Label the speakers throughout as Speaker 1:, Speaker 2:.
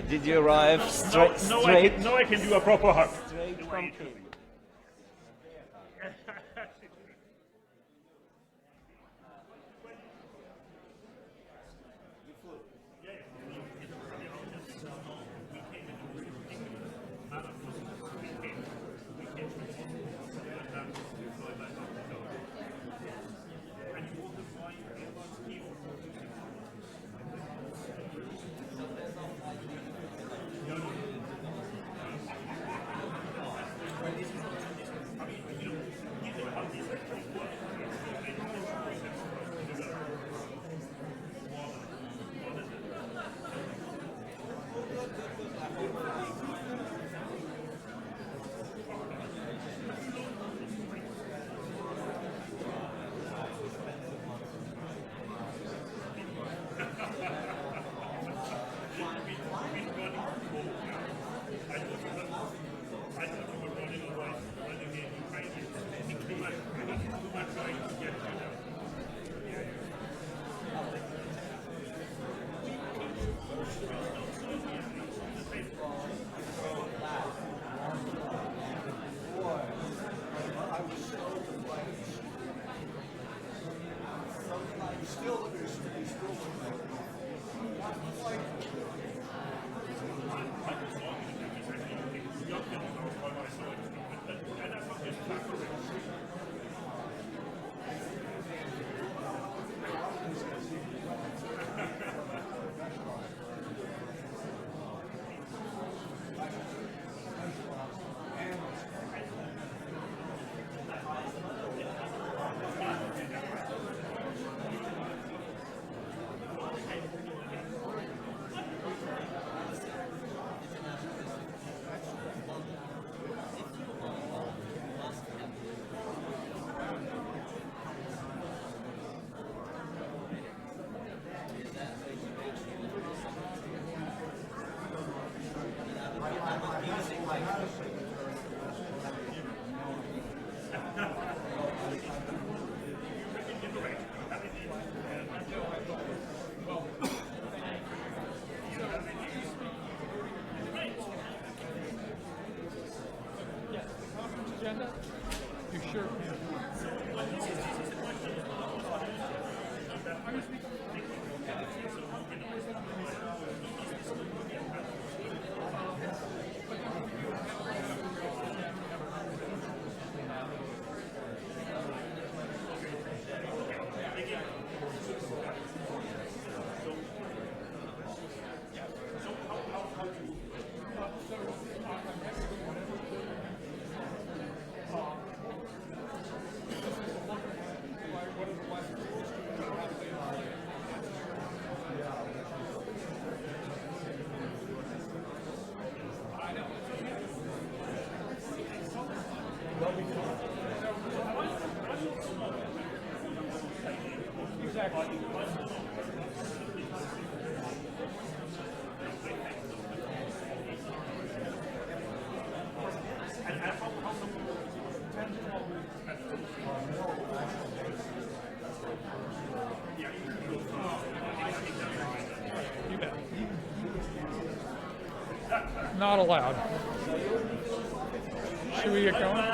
Speaker 1: Did you arrive straight?
Speaker 2: No, I can do a proper hug.
Speaker 1: Straight from Kiev.
Speaker 3: You sure can. Not allowed. Should we get going?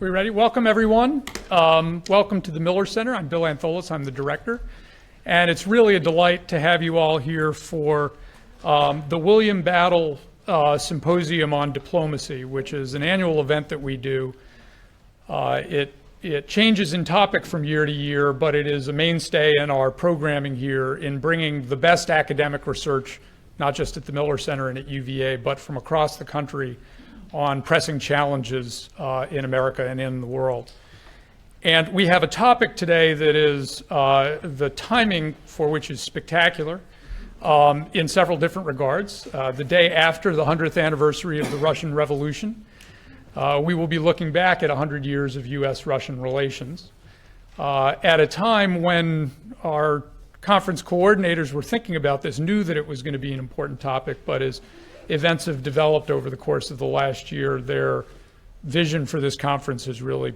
Speaker 3: We ready? Welcome, everyone. Welcome to the Miller Center. I'm Bill Antholis. I'm the director. And it's really a delight to have you all here for the William Battle Symposium on Diplomacy, which is an annual event that we do. It changes in topic from year to year, but it is a mainstay in our programming here in bringing the best academic research, not just at the Miller Center and at UVA, but from across the country on pressing challenges in America and in the world. And we have a topic today that is the timing for which is spectacular. in several different regards. The day after the 100th anniversary of the Russian Revolution, we will be looking back at 100 years of U.S.-Russian relations at a time when our conference coordinators were thinking about this, knew that it was going to be an important topic, but as events have developed over the course of the last year, their vision for this conference has really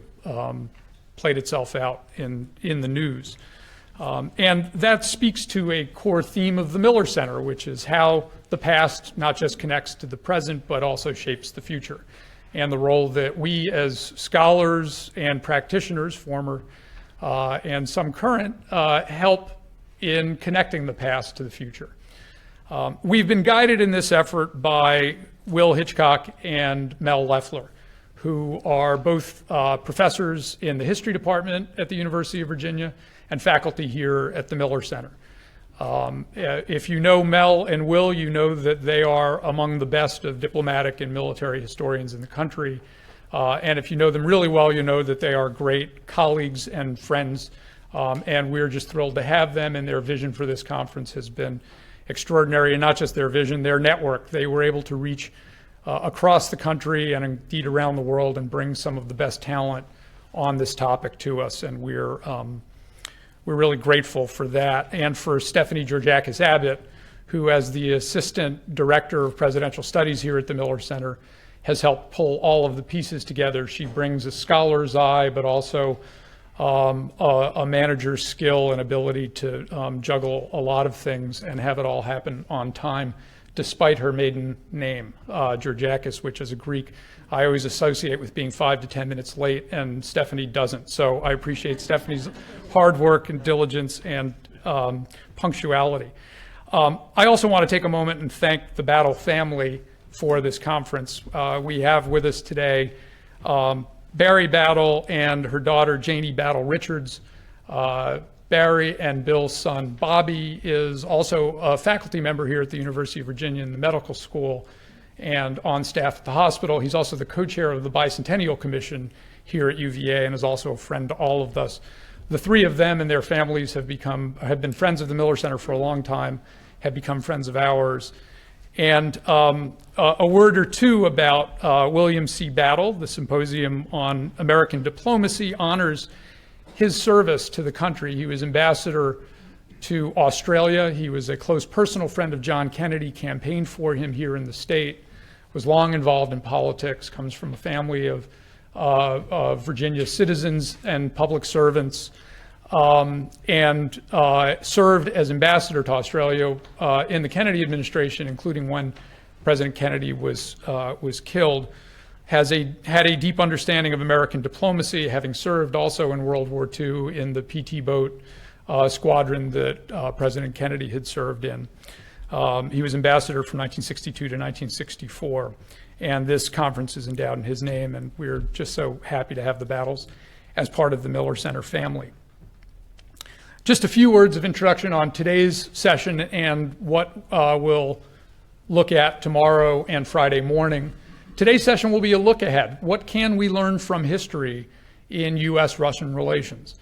Speaker 3: played itself out in the news. And that speaks to a core theme of the Miller Center, which is how the past not just connects to the present, but also shapes the future, and the role that we as scholars and practitioners, former and some current, help in connecting the past to the future. We've been guided in this effort by Will Hitchcock and Mel Leffler, who are both professors in the history department at the University of Virginia and faculty here at the Miller Center. If you know Mel and Will, you know that they are among the best of diplomatic and military historians in the country. And if you know them really well, you know that they are great colleagues and friends. And we're just thrilled to have them, and their vision for this conference has been extraordinary. And not just their vision, their network. They were able to reach across the country and indeed around the world and bring some of the best talent on this topic to us. And we're really grateful for that. And for Stephanie Georgakis Abbott, who as the Assistant Director of Presidential Studies here at the Miller Center has helped pull all of the pieces together. She brings a scholar's eye, but also a manager's skill and ability to juggle a lot of things and have it all happen on time, despite her maiden name, Georgakis, which is a Greek I always associate with being 5 to 10 minutes late, and Stephanie doesn't. So I appreciate Stephanie's hard work and diligence and punctuality. I also want to take a moment and thank the Battle family for this conference. We have with us today Barry Battle and her daughter, Janie Battle Richards. Barry and Bill's son, Bobby, is also a faculty member here at the University of Virginia in the medical school and on staff at the hospital. He's also the co-chair of the Bicentennial Commission here at UVA and is also a friend to all of us. The three of them and their families have been friends of the Miller Center for a long time, have become friends of ours. And a word or two about William C. Battle. The Symposium on American Diplomacy honors his service to the country. He was ambassador to Australia. He was a close personal friend of John Kennedy, campaigned for him here in the state, was long involved in politics, comes from a family of Virginia citizens and public servants, and served as ambassador to Australia in the Kennedy administration, including when President Kennedy was killed. Had a deep understanding of American diplomacy, having served also in World War II in the PT boat squadron that President Kennedy had served in. He was ambassador from 1962 to 1964, and this conference is endowed in his name, and we're just so happy to have the Battles as part of the Miller Center family. Just a few words of introduction on today's session and what we'll look at tomorrow and Friday morning. Today's session will be a look ahead. What can we learn from history in U.S.-Russian relations?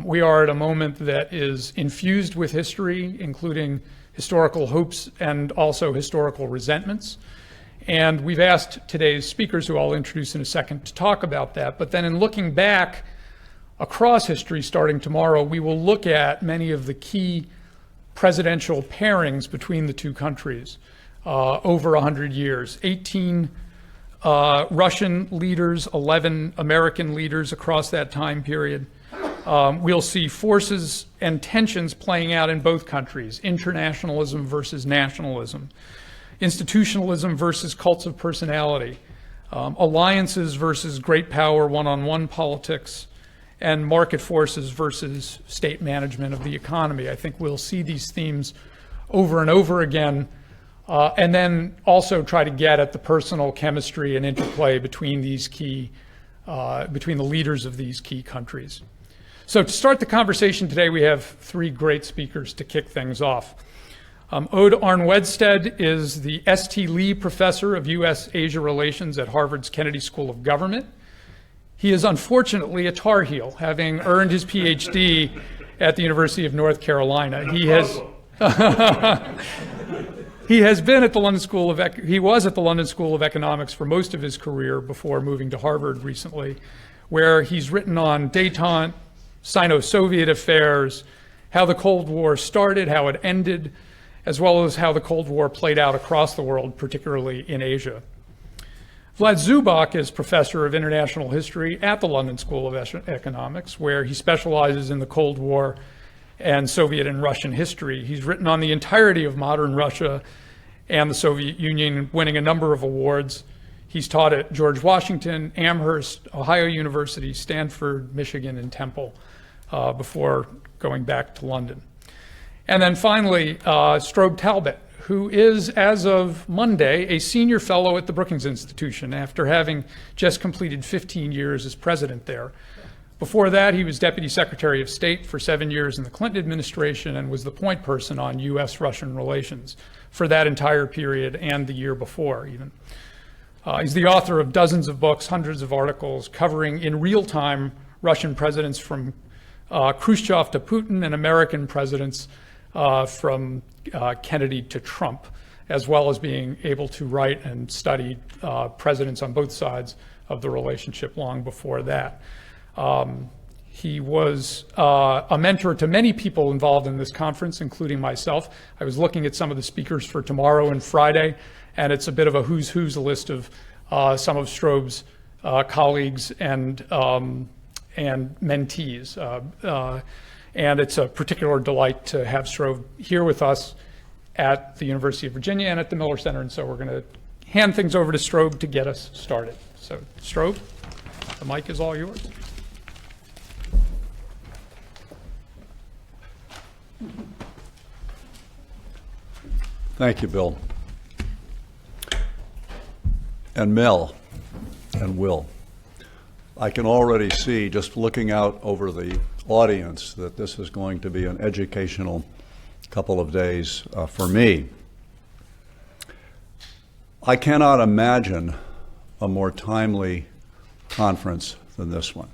Speaker 3: We are at a moment that is infused with history, including historical hopes and also historical resentments. And we've asked today's speakers, who I'll introduce in a second, to talk about that. But then in looking back across history starting tomorrow, we will look at many of the key presidential pairings between the two countries over 100 years. 18 Russian leaders, 11 American leaders across that time period. We'll see forces and tensions playing out in both countries, internationalism versus nationalism, institutionalism versus cults of personality, alliances versus great power one-on-one politics, and market forces versus state management of the economy. I think we'll see these themes over and over again, and then also try to get at the personal chemistry and interplay between these between the leaders of these key countries. So to start the conversation today, we have three great speakers to kick things off. Ode Arnwedstead is the S.T. Lee Professor of U.S.-Asia Relations at Harvard's Kennedy School of Government. He is unfortunately a Tar Heel, having earned his PhD at the University of North Carolina. He has He has been at the London School of he was at the London School of Economics for most of his career before moving to Harvard recently, where he's written on détente, Sino-Soviet affairs, how the Cold War started, how it ended, as well as how the Cold War played out across the world, particularly in Asia. Vlad Zubak is professor of international history at the London School of Economics, where he specializes in the Cold War and Soviet and Russian history. He's written on the entirety of modern Russia and the Soviet Union, winning a number of awards. He's taught at George Washington, Amherst, Ohio University, Stanford, Michigan, and Temple before going back to London. And then finally, Strobe Talbot, who is, as of Monday, a senior fellow at the Brookings Institution after having just completed 15 years as president there. Before that, he was Deputy Secretary of State for 7 years in the Clinton administration and was the point person on U.S.-Russian relations for that entire period and the year before even. He's the author of dozens of books, hundreds of articles covering in real time Russian presidents from Khrushchev to Putin and American presidents from Kennedy to Trump, as well as being able to write and study presidents on both sides of the relationship long before that. He was a mentor to many people involved in this conference, including myself. I was looking at some of the speakers for tomorrow and Friday, and it's a bit of a who's who's list of some of Strobe's colleagues and mentees. And it's a particular delight to have Strobe here with us at the University of Virginia and at the Miller Center. And so we're going to hand things over to Strobe to get us started. So Strobe, the mic is all yours.
Speaker 2: Thank you, Bill. And Mel and Will. I can already see, just looking out over the audience, that this is going to be an educational couple of days for me. I cannot imagine a more timely conference than this one.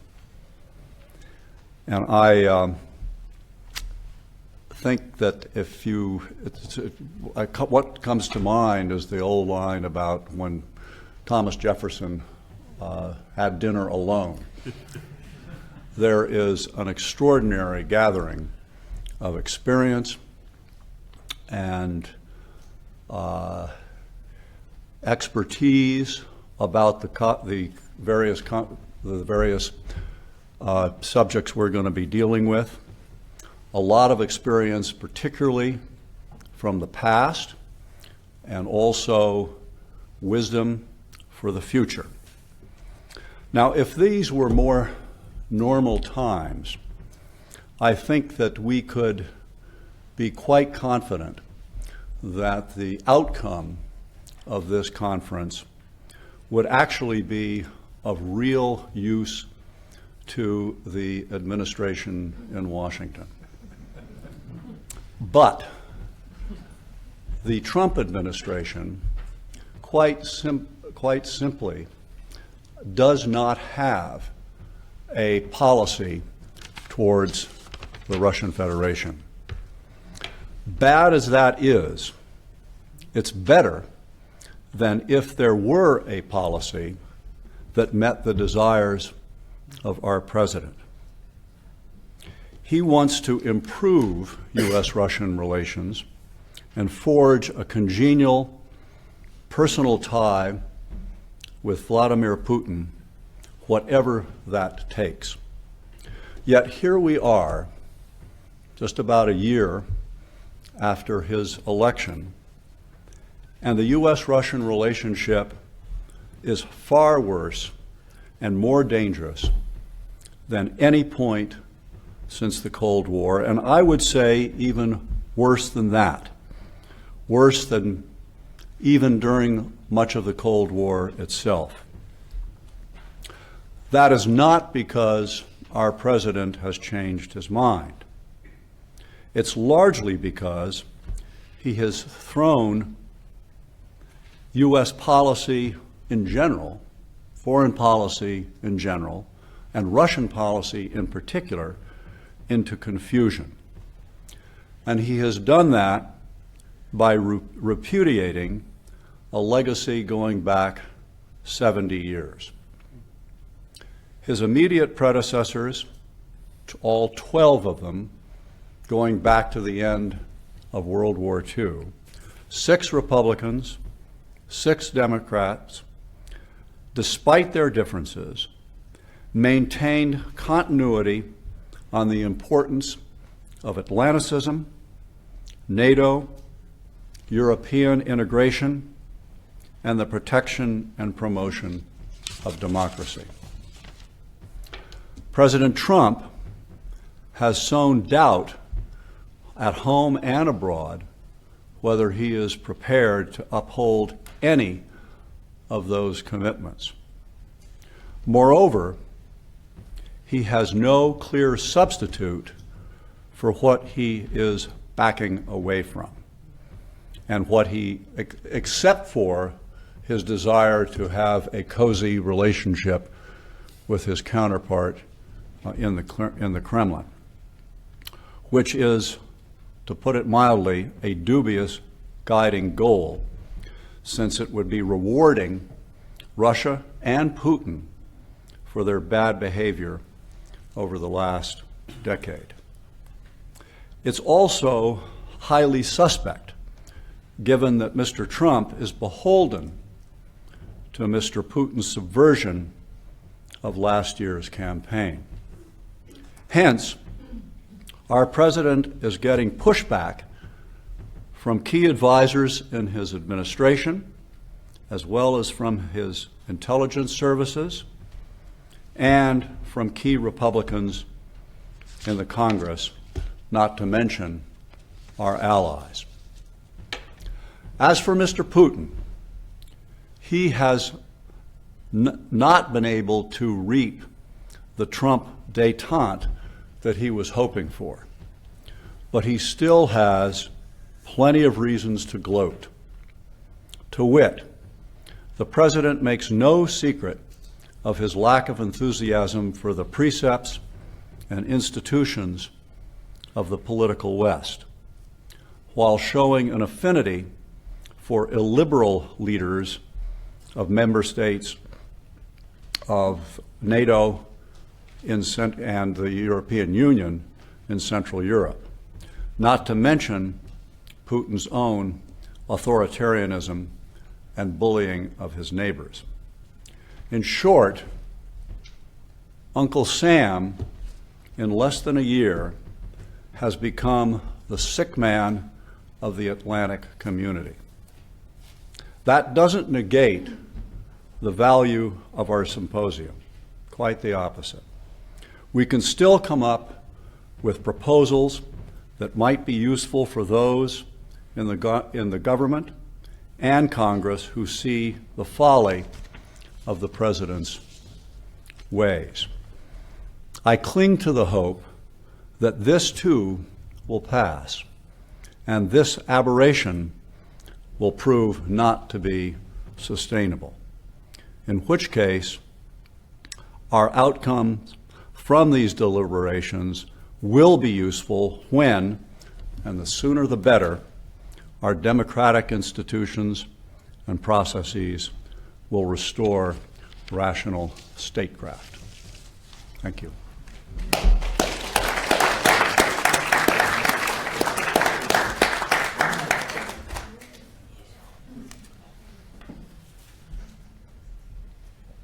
Speaker 2: And I think that if you, what comes to mind is the old line about when Thomas Jefferson had dinner alone. There is an extraordinary gathering of experience and expertise about the various subjects we're going to be dealing with. A lot of experience, particularly from the past, and also wisdom for the future. Now, if these were more normal times, I think that we could be quite confident that the outcome of this conference would actually be of real use to the administration in Washington. But the Trump administration quite simply does not have a policy towards the Russian Federation. Bad as that is, it's better than if there were a policy that met the desires of our president. He wants to improve U.S.-Russian relations and forge a congenial personal tie with Vladimir Putin, whatever that takes. Yet here we are, just about a year after his election, and the U.S.-Russian relationship is far worse and more dangerous than any point since the Cold War, and I would say even worse than that, worse than even during much of the Cold War itself. That is not because our president has changed his mind. It's largely because he has thrown U.S. policy in general, foreign policy in general, and Russian policy in particular, into confusion. And he has done that by repudiating a legacy going back 70 years. His immediate predecessors, all 12 of them, going back to the end of World War II, 6 Republicans, 6 Democrats, despite their differences, maintained continuity on the importance of Atlanticism, NATO, European integration, and the protection and promotion of democracy. President Trump has sown doubt at home and abroad whether he is prepared to uphold any of those commitments. Moreover, he has no clear substitute for what he is backing away from, and what he, except for his desire to have a cozy relationship with his counterpart in the Kremlin, which is, to put it mildly, a dubious guiding goal, since it would be rewarding Russia and Putin for their bad behavior over the last decade. It's also highly suspect, given that Mr. Trump is beholden to Mr. Putin's subversion of last year's campaign. Hence, our president is getting pushback from key advisors in his administration, as well as from his intelligence services, and from key Republicans in the Congress, not to mention our allies. As for Mr. Putin, he has not been able to reap the Trump détente that he was hoping for, but he still has plenty of reasons to gloat. To wit, the president makes no secret of his lack of enthusiasm for the precepts and institutions of the political West, while showing an affinity for illiberal leaders of member states of NATO and the European Union in Central Europe, not to mention Putin's own authoritarianism and bullying of his neighbors. In short, Uncle Sam, in less than a year, has become the sick man of the Atlantic community. That doesn't negate the value of our symposium, quite the opposite. We can still come up with proposals that might be useful for those in the government and Congress who see the folly of the president's ways. I cling to the hope that this too will pass, and this aberration will prove not to be sustainable, in which case our outcomes from these deliberations will be useful when, and the sooner the better, our democratic institutions and processes will restore rational statecraft. Thank you.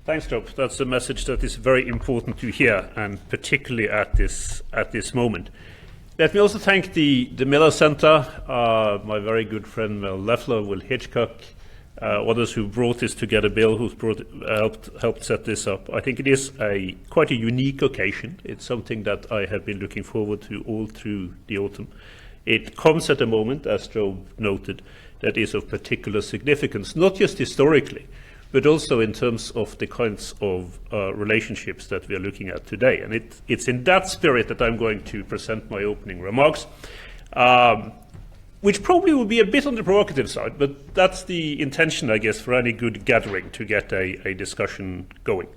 Speaker 4: Thanks, Job. That's a message that is very important to hear, and particularly at this moment. Let me also thank the Miller Center, my very good friend Mel Leffler, Will Hitchcock, others who brought this together, Bill, who's helped set this up. I think it is quite a unique occasion. It's something that I have been looking forward to all through the autumn. It comes at a moment, as Job noted, that is of particular significance, not just historically, but also in terms of the kinds of relationships that we are looking at today. And it's in that spirit that I'm going to present my opening remarks, which probably will be a bit on the provocative side, but that's the intention, I guess, for any good gathering, to get a discussion going.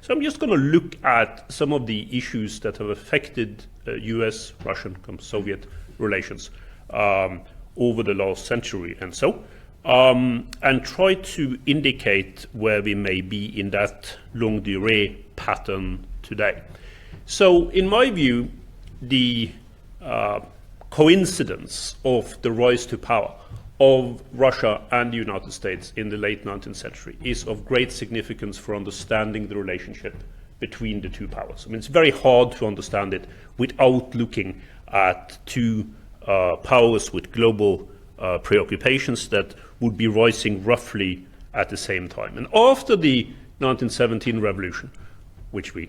Speaker 4: So I'm just going to look at some of the issues that have affected US, Russian, Soviet relations over the last century and so, and try to indicate where we may be in that longue durée pattern today. So in my view, the coincidence of the rise to power of Russia and the United States in the late 19th century is of great significance for understanding the relationship between the two powers. I mean, it's very hard to understand it without looking at two powers with global preoccupations that would be rising roughly at the same time. And after the 1917 revolution, which we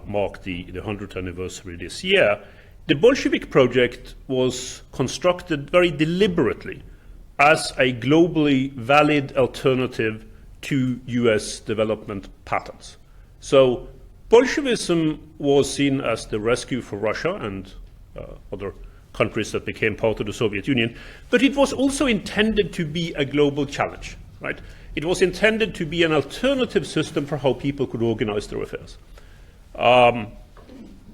Speaker 4: mark the 100th anniversary this year, the Bolshevik project was constructed very deliberately as a globally valid alternative to US development patterns. So Bolshevism was seen as the rescue for Russia and other countries that became part of the Soviet Union, but it was also intended to be a global challenge, right? It was intended to be an alternative system for how people could organize their affairs.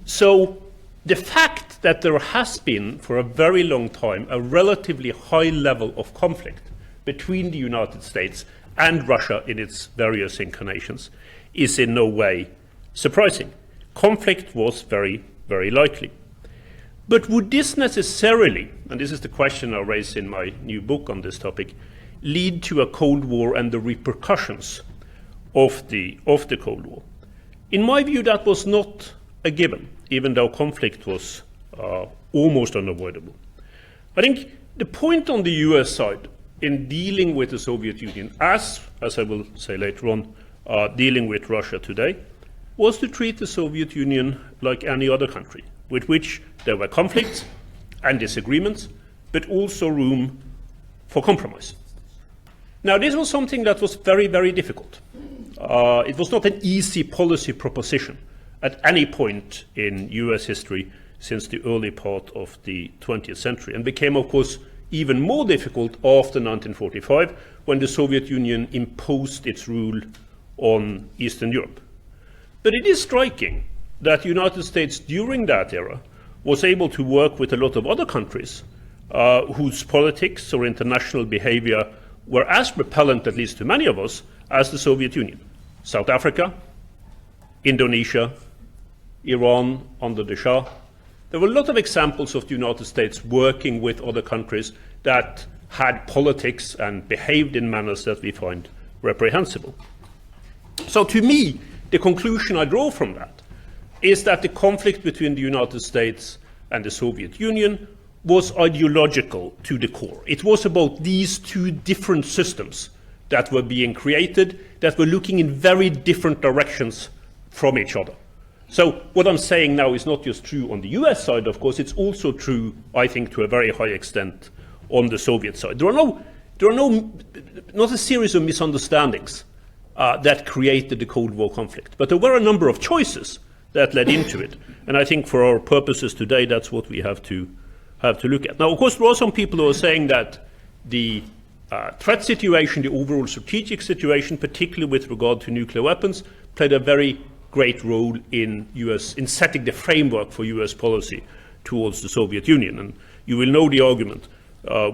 Speaker 4: So the fact that there has been, for a very long time, a relatively high level of conflict between the United States and Russia in its various incarnations is in no way surprising. Conflict was very, very likely. But would this necessarily, and this is the question I raise in my new book on this topic, lead to a Cold War and the repercussions of the Cold War? In my view, that was not a given, even though conflict was almost unavoidable. I think the point on the US side in dealing with the Soviet Union, as I will say later on, dealing with Russia today, was to treat the Soviet Union like any other country, with which there were conflicts and disagreements, but also room for compromise. Now, this was something that was very, very difficult. It was not an easy policy proposition at any point in US history since the early part of the 20th century, and became, of course, even more difficult after 1945, when the Soviet Union imposed its rule on Eastern Europe. But it is striking that the United States during that era was able to work with a lot of other countries whose politics or international behavior were as repellent, at least to many of us, as the Soviet Union. South Africa, Indonesia, Iran under the Shah. There were a lot of examples of the United States working with other countries that had politics and behaved in manners that we find reprehensible. So to me, the conclusion I draw from that is that the conflict between the United States and the Soviet Union was ideological to the core. It was about these two different systems that were being created, that were looking in very different directions from each other. So what I'm saying now is not just true on the US side, of course, it's also true, I think, to a very high extent on the Soviet side. There are not a series of misunderstandings that created the Cold War conflict, but there were a number of choices that led into it. And I think for our purposes today, that's what we have to look at. Now, of course, there are some people who are saying that the threat situation, the overall strategic situation, particularly with regard to nuclear weapons, played a very great role in setting the framework for US policy towards the Soviet Union. And you will know the argument,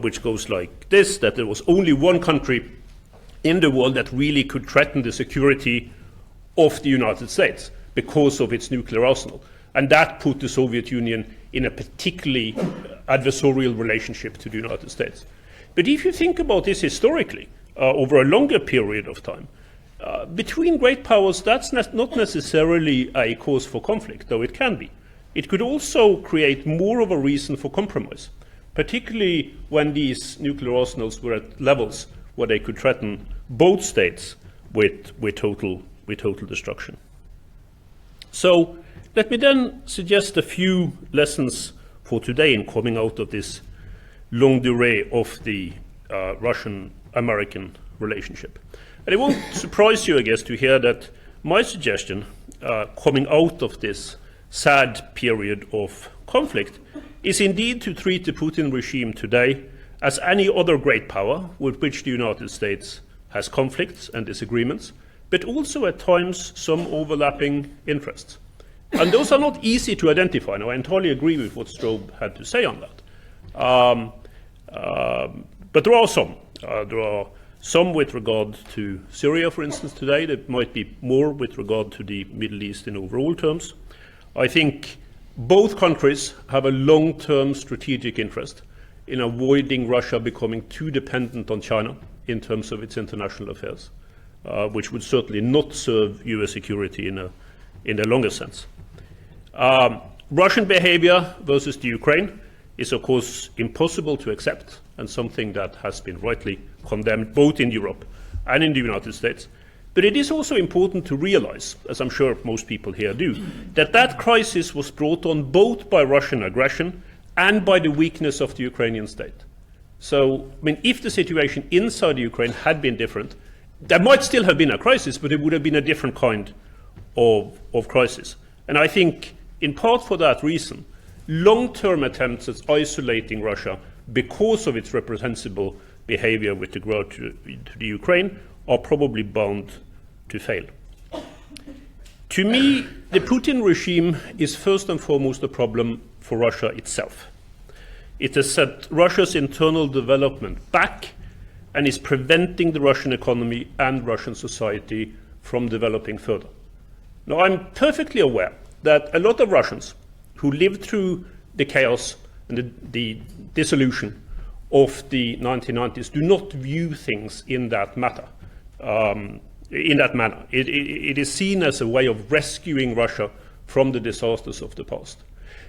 Speaker 4: which goes like this, that there was only one country in the world that really could threaten the security of the United States because of its nuclear arsenal. And that put the Soviet Union in a particularly adversarial relationship to the United States. But if you think about this historically, over a longer period of time, between great powers, that's not necessarily a cause for conflict, though it can be. It could also create more of a reason for compromise, particularly when these nuclear arsenals were at levels where they could threaten both states with total destruction. So let me then suggest a few lessons for today in coming out of this longue durée of the Russian-American relationship. And it won't surprise you, I guess, to hear that my suggestion coming out of this sad period of conflict is indeed to treat the Putin regime today as any other great power with which the United States has conflicts and disagreements, but also at times some overlapping interests. And those are not easy to identify. Now, I entirely agree with what Strobe had to say on that. But there are some. There are some with regard to Syria, for instance, today. There might be more with regard to the Middle East in overall terms. I think both countries have a long-term strategic interest in avoiding Russia becoming too dependent on China in terms of its international affairs, which would certainly not serve US security in the longer sense. Russian behavior versus the Ukraine is, of course, impossible to accept and something that has been rightly condemned both in Europe and in the United States. But it is also important to realize, as I'm sure most people here do, that that crisis was brought on both by Russian aggression and by the weakness of the Ukrainian state. So, I mean, if the situation inside Ukraine had been different, there might still have been a crisis, but it would have been a different kind of crisis. And I think, in part for that reason, long-term attempts at isolating Russia because of its reprehensible behavior with regard to the Ukraine are probably bound to fail. To me, the Putin regime is first and foremost a problem for Russia itself. It has set Russia's internal development back and is preventing the Russian economy and Russian society from developing further. Now, I'm perfectly aware that a lot of Russians who lived through the chaos and the dissolution of the 1990s do not view things in that matter. It is seen as a way of rescuing Russia from the disasters of the past.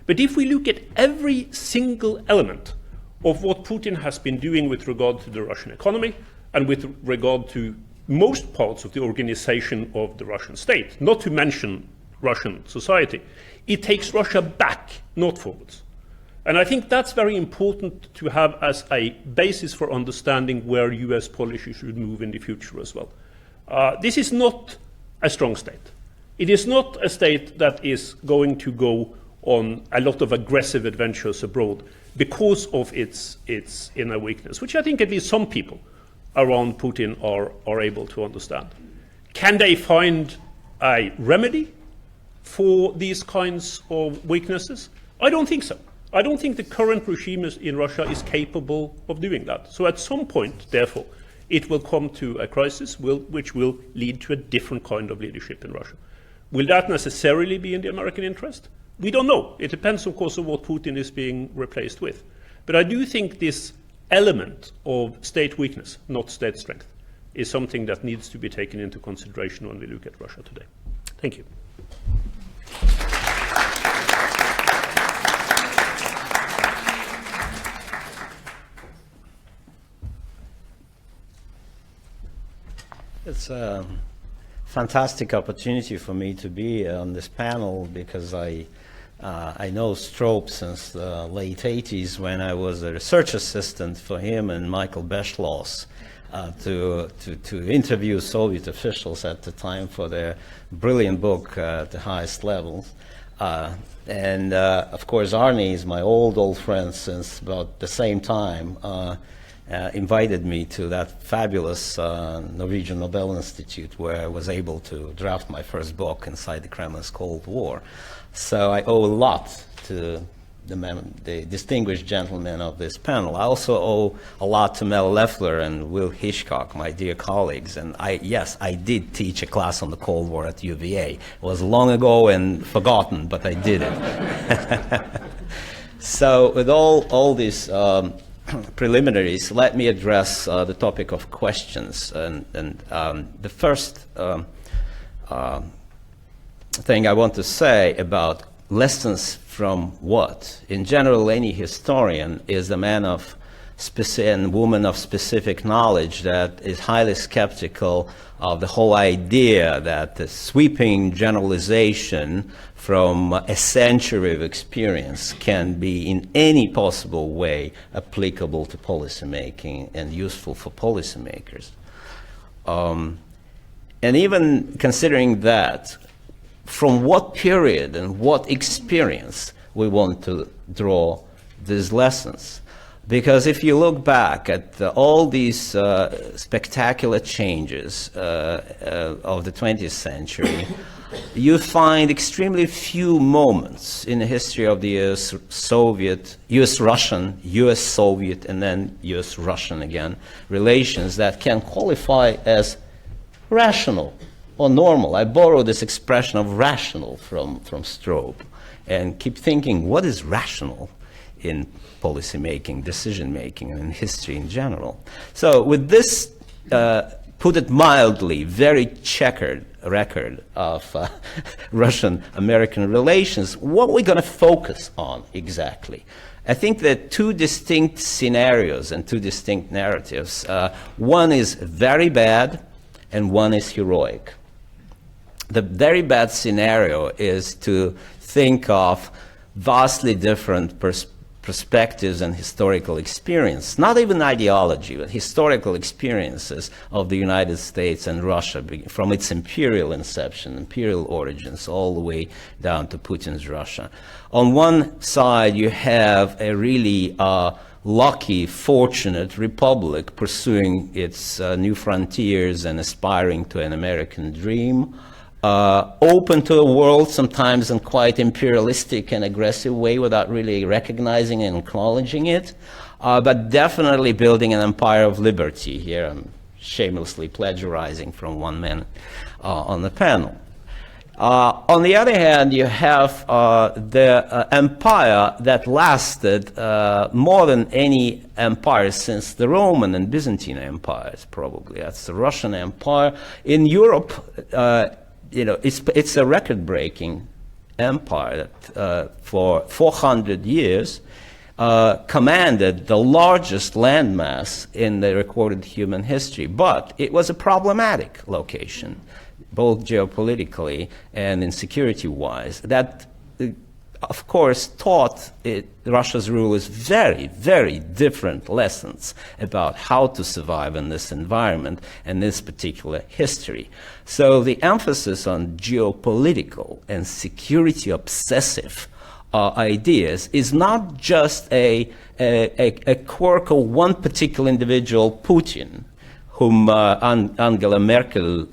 Speaker 4: But if we look at every single element of what Putin has been doing with regard to the Russian economy and with regard to most parts of the organization of the Russian state, not to mention Russian society, it takes Russia back, not forwards. And I think that's very important to have as a basis for understanding where US policy should move in the future as well. This is not a strong state. It is not a state that is going to go on a lot of aggressive adventures abroad because of its inner weakness, which I think at least some people around Putin are able to understand. Can they find a remedy for these kinds of weaknesses? I don't think so. I don't think the current regime in Russia is capable of doing that. So at some point, therefore, it will come to a crisis which will lead to a different kind of leadership in Russia. Will that necessarily be in the American interest? We don't know. It depends, of course, on what Putin is being replaced with. But I do think this element of state weakness, not state strength, is something that needs to be taken into consideration when we look at Russia today. Thank you.
Speaker 5: It's a fantastic opportunity for me to be on this panel because I know Stroop since the late 80s when I was a research assistant for him and Michael Beschloss to interview Soviet officials at the time for their brilliant book at the highest levels. And of course, Arne is my old friend since about the same time. Invited me to that fabulous Norwegian Nobel Institute where I was able to draft my first book inside the Kremlin's Cold War. So I owe a lot to the distinguished gentlemen of this panel. I also owe a lot to Mel Leffler and Will Hitchcock, my dear colleagues. And yes, I did teach a class on the Cold War at UVA. It was long ago and forgotten, but I did it. So with all these preliminaries, let me address the topic of questions. And the first thing I want to say about lessons from what? In general, any historian is a man of and woman of specific knowledge that is highly skeptical of the whole idea that the sweeping generalization from a century of experience can be in any possible way applicable to policymaking and useful for policymakers. And even considering that, from what period and what experience we want to draw these lessons? Because if you look back at all these spectacular changes of the 20th century, you find extremely few moments in the history of the US-Russian, US-Soviet, and then US-Russian again, relations that can qualify as rational or normal. I borrow this expression of rational from Stroop and keep thinking, what is rational in policy making, decision making, and in history in general? So with this, put it mildly, very checkered record of Russian-American relations, what are we going to focus on exactly? I think there are two distinct scenarios and two distinct narratives. One is very bad and one is heroic. The very bad scenario is to think of vastly different perspectives and historical experience, not even ideology, but historical experiences of the United States and Russia from its imperial inception, imperial origins, all the way down to Putin's Russia. On one side, you have a really lucky, fortunate republic pursuing its new frontiers and aspiring to an American dream, open to the world, sometimes in quite imperialistic and aggressive way without really recognizing and acknowledging it, but definitely building an empire of liberty. Here I'm shamelessly plagiarizing from one man on the panel. On the other hand, you have the empire that lasted more than any empire since the Roman and Byzantine empires, probably. That's the Russian Empire. In Europe, it's a record-breaking empire that for 400 years commanded the largest landmass in the recorded human history. But it was a problematic location, both geopolitically and in security-wise, that, of course, taught Russia's rulers very, very different lessons about how to survive in this environment and this particular history. So the emphasis on geopolitical and security-obsessive ideas is not just a quirk of one particular individual, Putin, whom Angela Merkel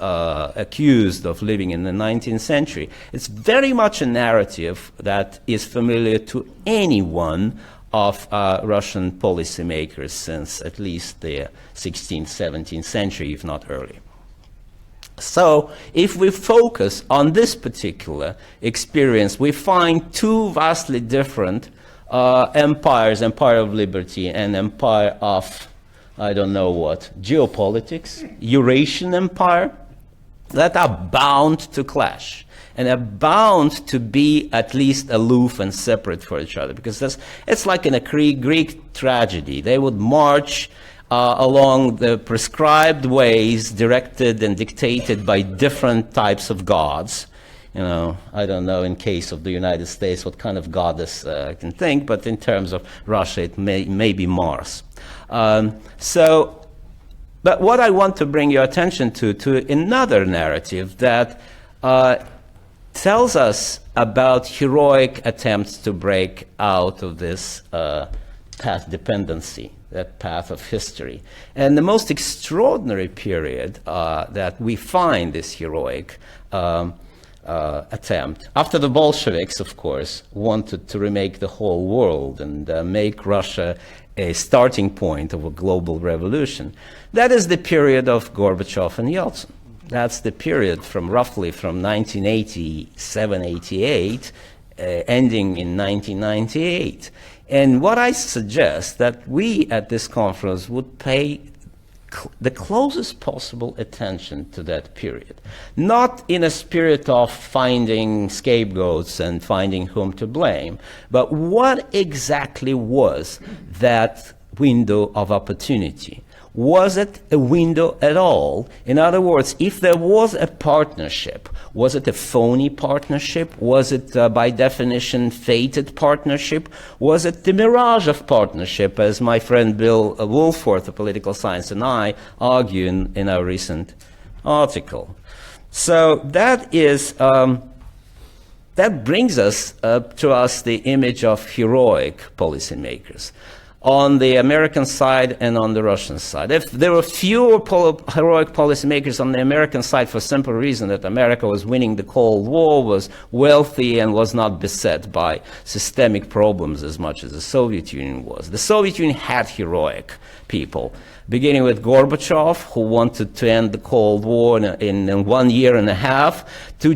Speaker 5: accused of living in the 19th century. It's very much a narrative that is familiar to anyone of Russian policymakers since at least the 16th, 17th century, if not earlier. So if we focus on this particular experience, we find two vastly different empires, Empire of Liberty and Empire of I don't know what, geopolitics, Eurasian empire, that are bound to clash and are bound to be at least aloof and separate for each other, because it's like in a Greek tragedy. They would march along the prescribed ways directed and dictated by different types of gods. I don't know in case of the United States what kind of goddess I can think, but in terms of Russia it may be Mars. But what I want to bring your attention to another narrative that tells us about heroic attempts to break out of this path dependency, that path of history. And the most extraordinary period that we find this heroic attempt, after the Bolsheviks, of course, wanted to remake the whole world and make Russia a starting point of a global revolution. That is the period of Gorbachev and Yeltsin. That's the period roughly from 1987-88, ending in 1998. And what I suggest that we at this conference would pay the closest possible attention to that period, not in a spirit of finding scapegoats and finding whom to blame, but what exactly was that window of opportunity? Was it a window at all? In other words, if there was a partnership, was it a phony partnership? Was it, by definition, fated partnership? Was it the mirage of partnership, as my friend Bill Woolforth of Political Science and I argue in our recent article? So that is, that brings us to the image of heroic policymakers. on the American side and on the Russian side. If there were fewer heroic policymakers on the American side for simple reason that America was winning the Cold War, was wealthy, and was not beset by systemic problems as much as the Soviet Union was. The Soviet Union had heroic people, beginning with Gorbachev, who wanted to end the Cold War in 1 year and a half, to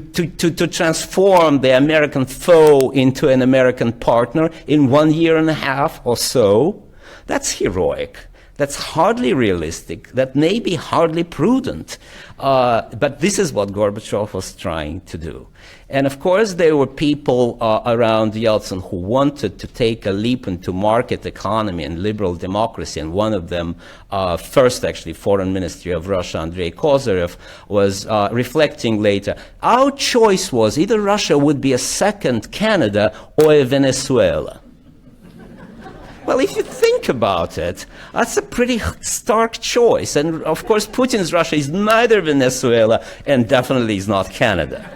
Speaker 5: transform the American foe into an American partner in 1 year and a half or so. That's heroic. That's hardly realistic. That may be hardly prudent. But this is what Gorbachev was trying to do. And of course, there were people around Yeltsin who wanted to take a leap into market economy and liberal democracy. And one of them, first actually Foreign Ministry of Russia, Andrei Kozyrev, was reflecting later. Our choice was either Russia would be a second Canada or a Venezuela. Well, if you think about it, that's a pretty stark choice. And of course, Putin's Russia is neither Venezuela and definitely is not Canada.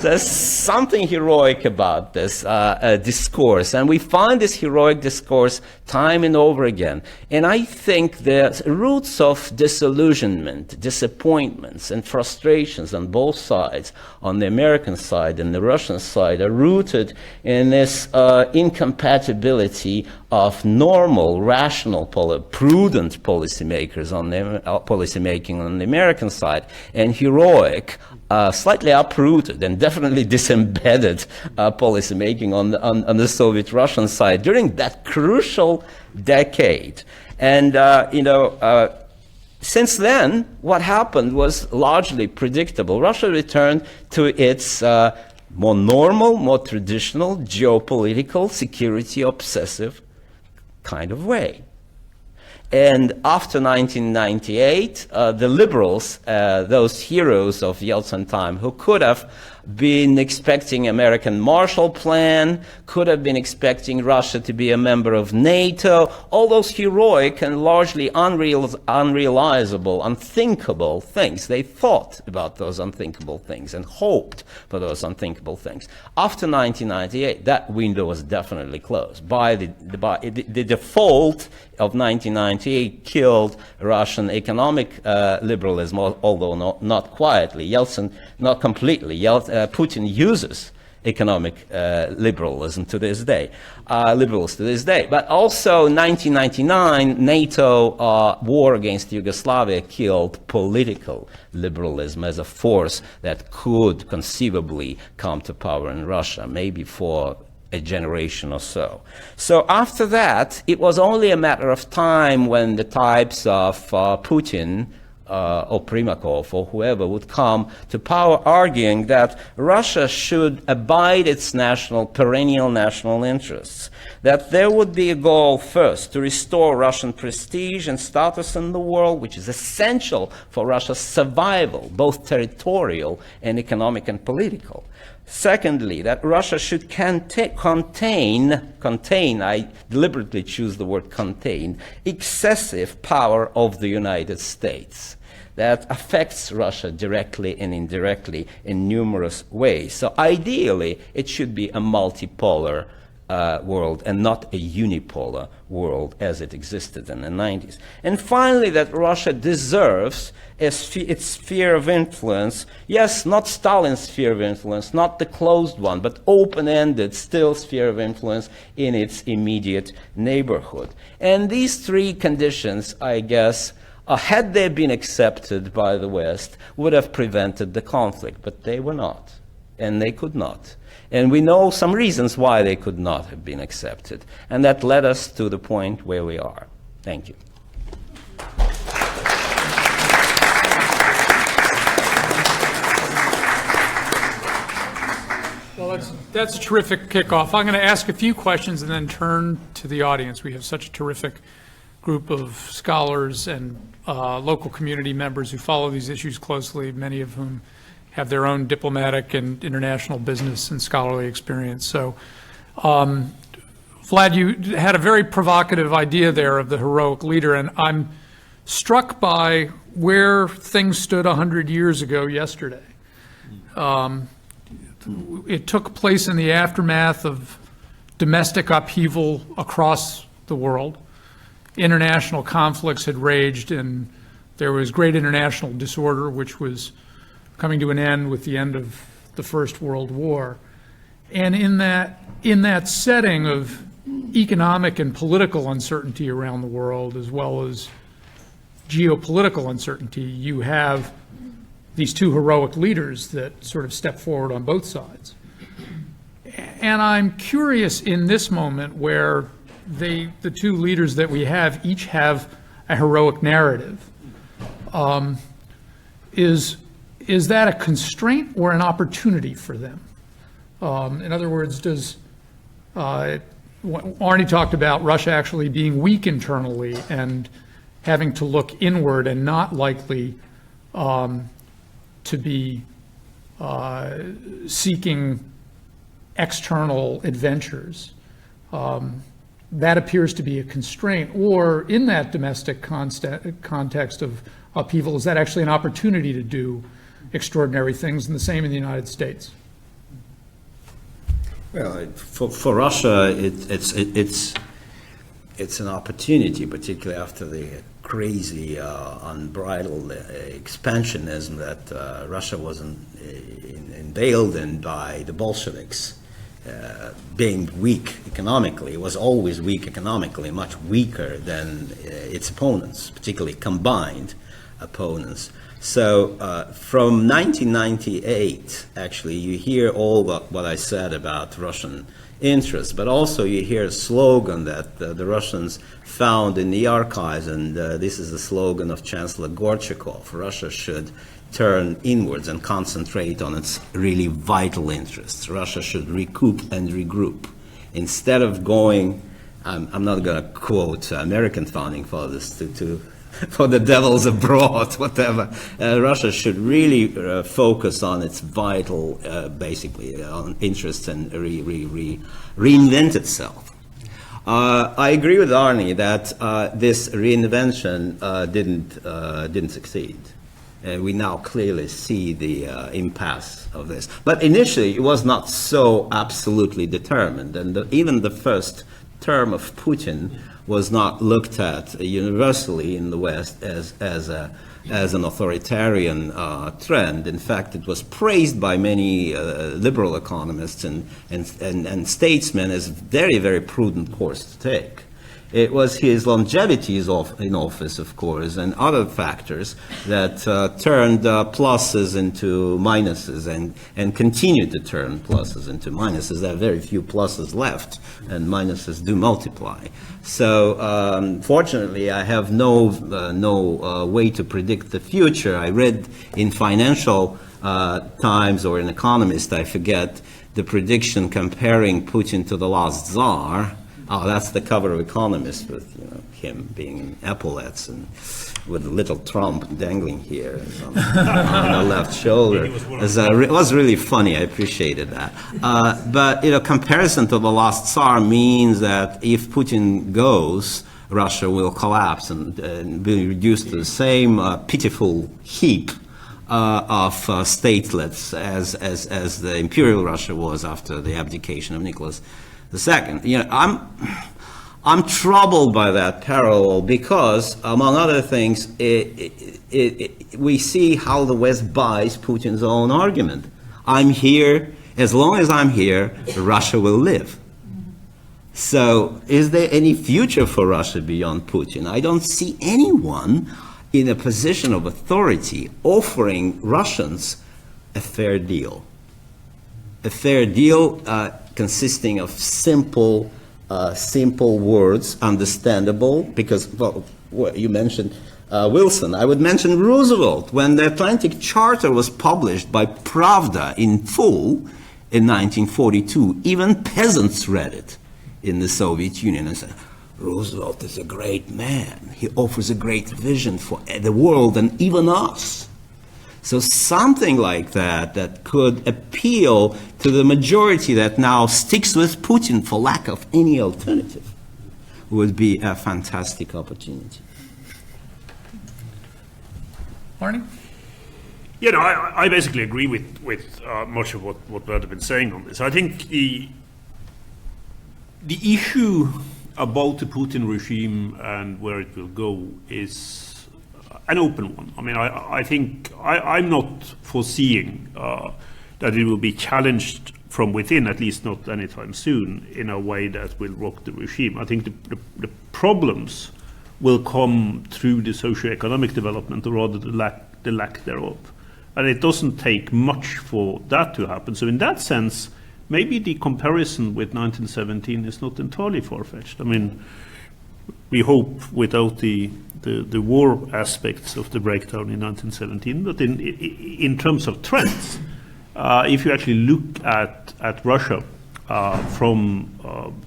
Speaker 5: There's something heroic about this discourse. And we find this heroic discourse time and over again. And I think the roots of disillusionment, disappointments, and frustrations on both sides, on the American side and the Russian side, are rooted in this incompatibility of normal, rational, prudent policymakers on the policymaking on the American side, and heroic, slightly uprooted and definitely disembedded policymaking on the Soviet-Russian side during that crucial decade. And since then, what happened was largely predictable. Russia returned to its more normal, more traditional, geopolitical, security-obsessive kind of way. And after 1998, the liberals, those heroes of Yeltsin time, who could have been expecting American Marshall Plan, could have been expecting Russia to be a member of NATO, all those heroic and largely unrealizable, unthinkable things. They thought about those unthinkable things and hoped for those unthinkable things. After 1998, that window was definitely closed. By the default of 1998 killed Russian economic liberalism, although not quietly. Yeltsin, not completely. Putin uses economic liberalism to this day, liberals to this day. But also 1999, NATO war against Yugoslavia killed political liberalism as a force that could conceivably come to power in Russia, maybe for a generation or so. So after that, it was only a matter of time when the types of Putin or Primakov or whoever would come to power arguing that Russia should abide its perennial national interests, that there would be a goal first to restore Russian prestige and status in the world, which is essential for Russia's survival, both territorial and economic and political. Secondly, that Russia should contain, I deliberately choose the word contain, excessive power of the United States that affects Russia directly and indirectly in numerous ways. So ideally, it should be a multipolar world and not a unipolar world as it existed in the 90s. And finally, that Russia deserves its sphere of influence, yes, not Stalin's sphere of influence, not the closed one, but open-ended, still sphere of influence in its immediate neighborhood. And these three conditions, I guess, had they been accepted by the West, would have prevented the conflict, but they were not, and they could not. And we know some reasons why they could not have been accepted. And that led us to the point where we are. Thank you.
Speaker 3: Well, that's a terrific kickoff. I'm going to ask a few questions and then turn to the audience. We have such a terrific group of scholars and local community members who follow these issues closely, many of whom have their own diplomatic and international business and scholarly experience. So, Vlad, you had a very provocative idea there of the heroic leader, and I'm struck by where things stood 100 years ago yesterday. It took place in the aftermath of domestic upheaval across the world. international conflicts had raged and there was great international disorder, which was coming to an end with the end of the First World War. And in that setting of economic and political uncertainty around the world, as well as geopolitical uncertainty, you have these two heroic leaders that sort of step forward on both sides. And I'm curious in this moment where the two leaders that we have each have a heroic narrative. Is that a constraint or an opportunity for them? In other words, Arnie talked about Russia actually being weak internally and having to look inward and not likely to be seeking external adventures. That appears to be a constraint. Or in that domestic context of upheaval, is that actually an opportunity to do extraordinary things, and the same in the United States?
Speaker 5: Well, for Russia, it's an opportunity, particularly after the crazy, unbridled expansionism that Russia was invaded in by the Bolsheviks. Being weak economically, it was always weak economically, much weaker than its opponents, particularly combined opponents. So from 1998, actually, you hear all what I said about Russian interests, but also you hear a slogan that the Russians found in the archives, and this is the slogan of Chancellor Gorchakov: Russia should turn inwards and concentrate on its really vital interests. Russia should recoup and regroup. Instead of going, I'm not going to quote American founding fathers for the devil's abroad, whatever. Russia should really focus on its vital, basically, on interests and reinvent itself. I agree with Arnie that this reinvention didn't succeed. We now clearly see the impasse of this. But initially, it was not so absolutely determined. And even the first term of Putin was not looked at universally in the West as an authoritarian trend. In fact, it was praised by many liberal economists and statesmen as a very, very prudent course to take. It was his longevity in office, of course, and other factors that turned pluses into minuses and continued to turn pluses into minuses. There are very few pluses left, and minuses do multiply. So, fortunately, I have no way to predict the future. I read in Financial Times or in Economist, I forget, the prediction comparing Putin to the last Tsar. Oh, that's the cover of Economist with him being in epaulets and with a little Trump dangling here on the left shoulder. It was really funny. I appreciated that. But comparison to the last Tsar means that if Putin goes, Russia will collapse and be reduced to the same pitiful heap of statelets as the imperial Russia was after the abdication of Nicholas II. I'm troubled by that parallel because, among other things, we see how the West buys Putin's own argument. I'm here, as long as I'm here, Russia will live. So is there any future for Russia beyond Putin? I don't see anyone in a position of authority offering Russians a fair deal. A fair deal consisting of simple words, understandable, because, well, you mentioned Wilson. I would mention Roosevelt. When the Atlantic Charter was published by Pravda in full in 1942, even peasants read it in the Soviet Union and said, Roosevelt is a great man. He offers a great vision for the world and even us. So something like that could appeal to the majority that now sticks with Putin for lack of any alternative would be a fantastic opportunity.
Speaker 3: Arnie?
Speaker 4: I basically agree with much of what Bert has been saying on this. I think the issue about the Putin regime and where it will go is an open one. I mean, I think I'm not foreseeing that it will be challenged from within, at least not anytime soon, in a way that will rock the regime. I think the problems will come through the socio-economic development, or rather the lack thereof. And it doesn't take much for that to happen. So in that sense, maybe the comparison with 1917 is not entirely far-fetched. I mean, we hope without the war aspects of the breakdown in 1917, but in terms of trends, if you actually look at Russia from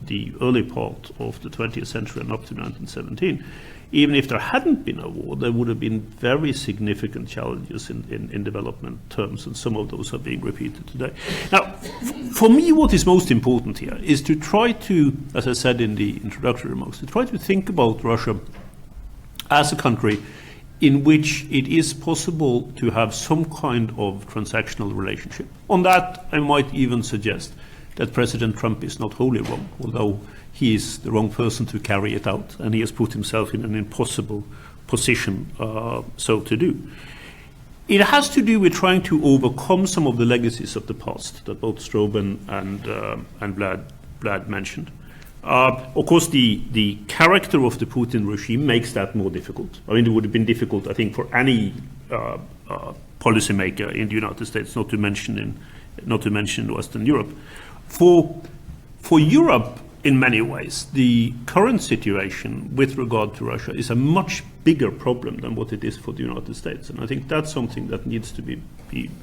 Speaker 4: the early part of the 20th century and up to 1917, even if there hadn't been a war, there would have been very significant challenges in development terms, and some of those are being repeated today. Now, for me, what is most important here is to try to, as I said in the introductory remarks, to try to think about Russia as a country in which it is possible to have some kind of transactional relationship. On that, I might even suggest that President Trump is not wholly wrong, although he is the wrong person to carry it out, and he has put himself in an impossible position so to do. It has to do with trying to overcome some of the legacies of the past that both Strobe and Vlad mentioned. Of course, the character of the Putin regime makes that more difficult. I mean, it would have been difficult, I think, for any policymaker in the United States, not to mention in Western Europe. For Europe, in many ways, the current situation with regard to Russia is a much bigger problem than what it is for the United States. And I think that's something that needs to be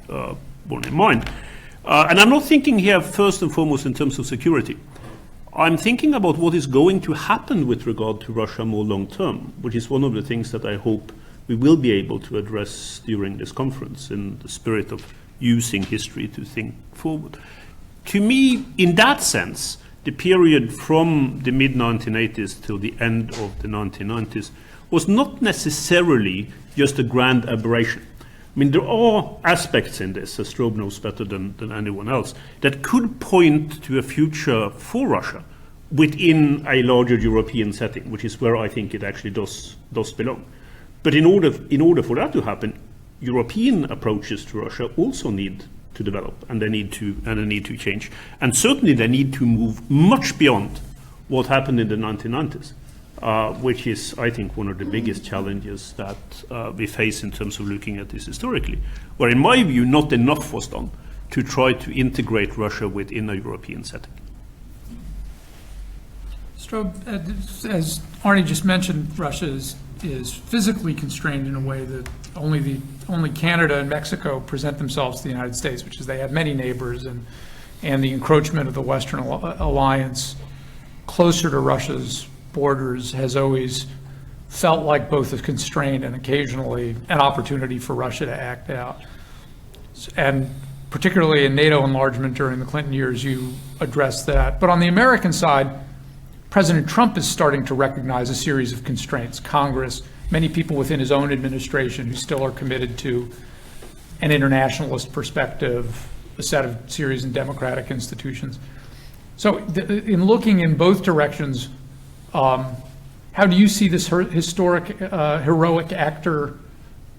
Speaker 4: borne in mind. And I'm not thinking here first and foremost in terms of security. I'm thinking about what is going to happen with regard to Russia more long term, which is one of the things that I hope we will be able to address during this conference in the spirit of using history to think forward. To me, in that sense, the period from the mid-1980s till the end of the 1990s was not necessarily just a grand aberration. I mean, there are aspects in this, as Strobe knows better than anyone else, that could point to a future for Russia within a larger European setting, which is where I think it actually does belong. But in order for that to happen, European approaches to Russia also need to develop, and they need to change. And certainly they need to move much beyond what happened in the 1990s, which is, I think, one of the biggest challenges that we face in terms of looking at this historically, where, in my view, not enough was done to try to integrate Russia within a European setting.
Speaker 3: Strobe, as Arnie just mentioned, Russia is physically constrained in a way that only Canada and Mexico present themselves to the United States, which is they have many neighbors, and the encroachment of the Western alliance closer to Russia's borders has always felt like both a constraint and occasionally an opportunity for Russia to act out. And particularly in NATO enlargement during the Clinton years, you addressed that. But on the American side, President Trump is starting to recognize a series of constraints. Congress, many people within his own administration who still are committed to an internationalist perspective, a series of democratic institutions. So in looking in both directions, how do you see this historic, heroic actor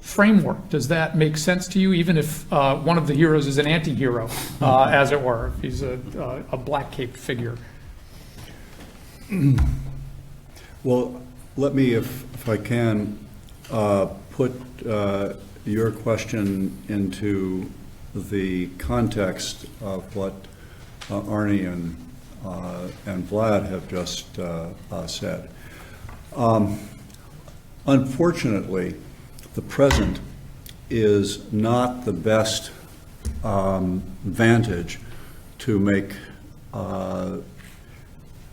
Speaker 3: framework? Does that make sense to you, even if one of the heroes is an anti-hero, as it were, if he's a black-caped figure?
Speaker 2: Well, let me, if I can, put your question into the context of what Arnie and Vlad have just said. Unfortunately, the present is not the best vantage to make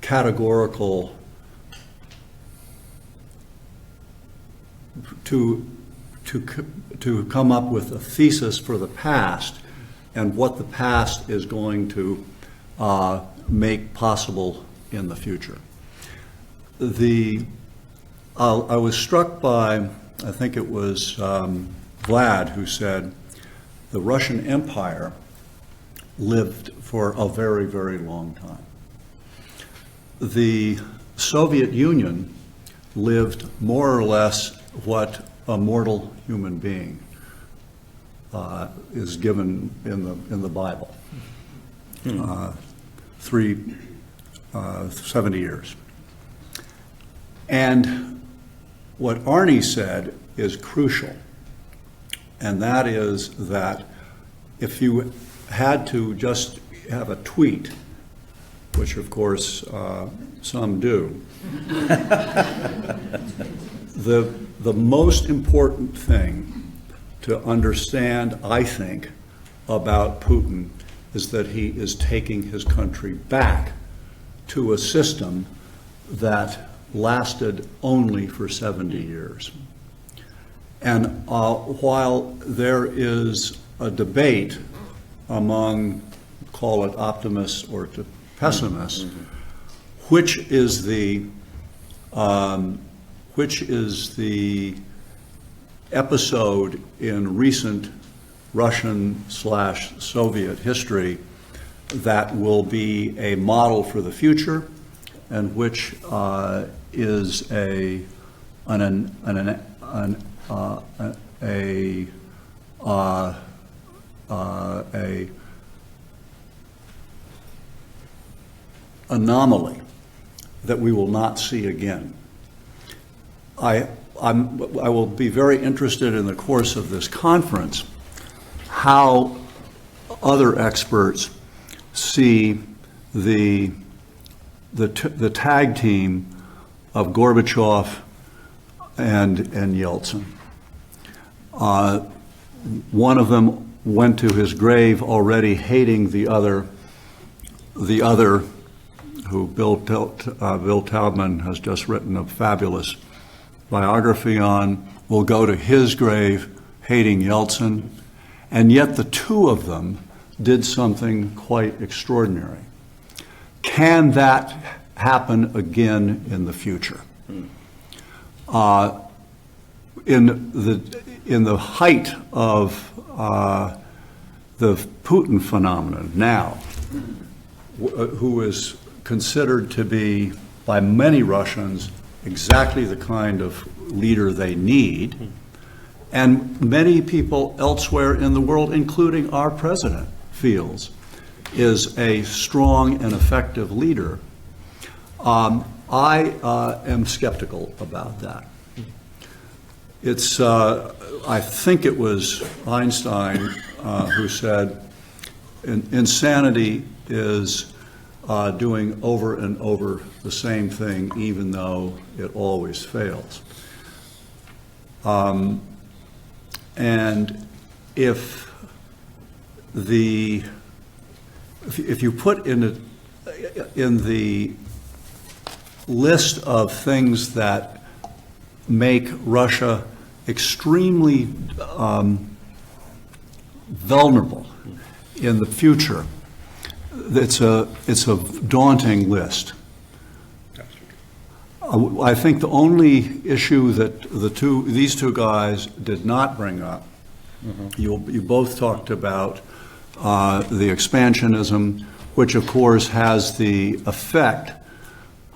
Speaker 2: categorical to come up with a thesis for the past and what the past is going to make possible in the future. I was struck by, I think it was Vlad who said, the Russian Empire lived for a very, very long time. The Soviet Union lived more or less what a mortal human being is given in the Bible. 70 years. And what Arnie said is crucial, and that is that if you had to just have a tweet, which of course some do, the most important thing to understand, I think, about Putin is that he is taking his country back to a system that lasted only for 70 years. And while there is a debate among, call it optimists or pessimists, which is the episode in recent Russian/Soviet history that will be a model for the future, and which is an anomaly that we will not see again. I will be very interested in the course of this conference how other experts see the tag team of Gorbachev and Yeltsin. One of them went to his grave already hating the other, who Bill Taubman has just written a fabulous biography on, will go to his grave hating Yeltsin, and yet the two of them did something quite extraordinary. Can that happen again in the future? In the height of the Putin phenomenon now, who is considered to be by many Russians exactly the kind of leader they need, and many people elsewhere in the world, including our president, feels is a strong and effective leader. I am skeptical about that. It's, I think it was Einstein who said, insanity is doing over and over the same thing, even though it always fails. And if you put in the list of things that make Russia extremely vulnerable in the future, it's a daunting list. I think the only issue that these two guys did not bring up, you both talked about the expansionism, which of course has the effect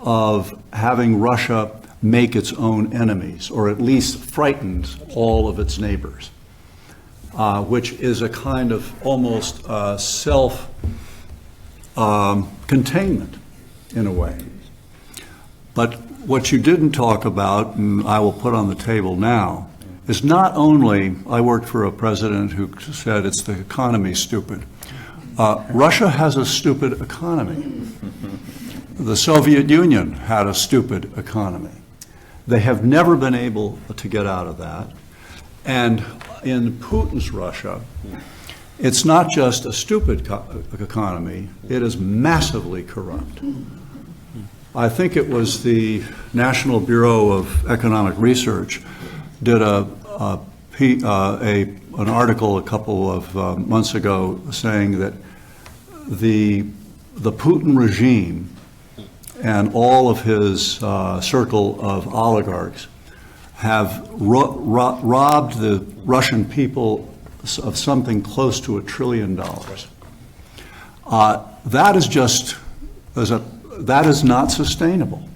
Speaker 2: of having Russia make its own enemies, or at least frightens all of its neighbors, which is a kind of almost self-containment in a way. But what you didn't talk about, and I will put on the table now, is not only, I worked for a president who said it's the economy's stupid. Russia has a stupid economy. The Soviet Union had a stupid economy. They have never been able to get out of that. And in Putin's Russia, it's not just a stupid economy, it is massively corrupt. I think it was the National Bureau of Economic Research did an article a couple of months ago saying that the Putin regime and all of his circle of oligarchs have robbed the Russian people of something close to $1 trillion. That is not sustainable.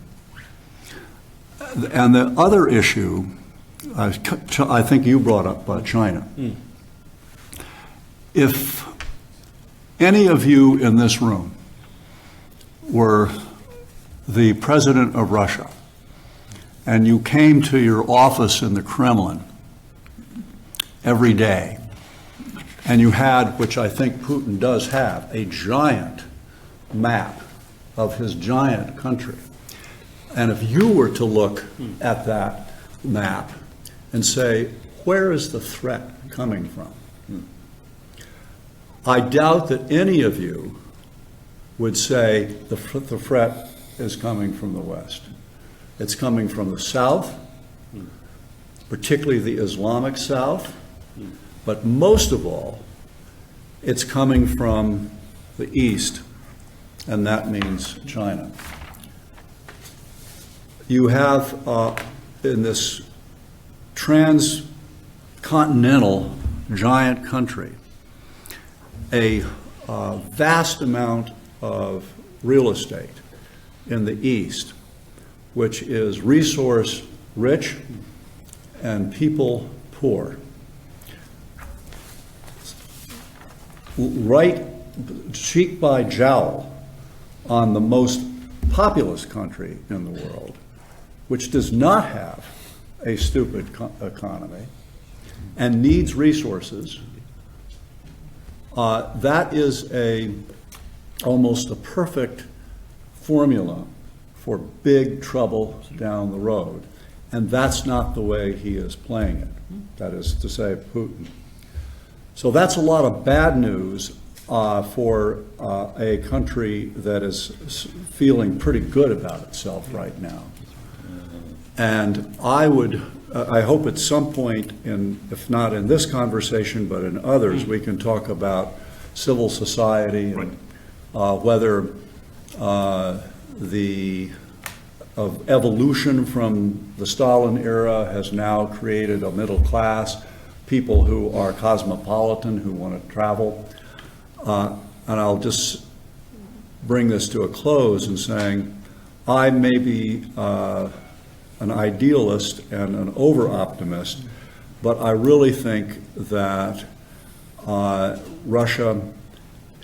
Speaker 2: And the other issue, I think you brought up China. If any of you in this room were the president of Russia, and you came to your office in the Kremlin every day, and you had, which I think Putin does have, a giant map of his giant country, and if you were to look at that map and say, where is the threat coming from? I doubt that any of you would say the threat is coming from the West. It's coming from the South, particularly the Islamic South, but most of all, it's coming from the East, and that means China. You have in this transcontinental giant country a vast amount of real estate in the East, which is resource rich and people poor. Right cheek by jowl on the most populous country in the world, which does not have a stupid economy and needs resources, that is almost a perfect formula for big trouble down the road. And that's not the way he is playing it, that is to say, Putin. So that's a lot of bad news for a country that is feeling pretty good about itself right now. And I hope at some point, if not in this conversation, but in others, we can talk about civil society and whether the evolution from the Stalin era has now created a middle class, people who are cosmopolitan, who want to travel. And I'll just bring this to a close in saying, I may be an idealist and an over-optimist, but I really think that Russia,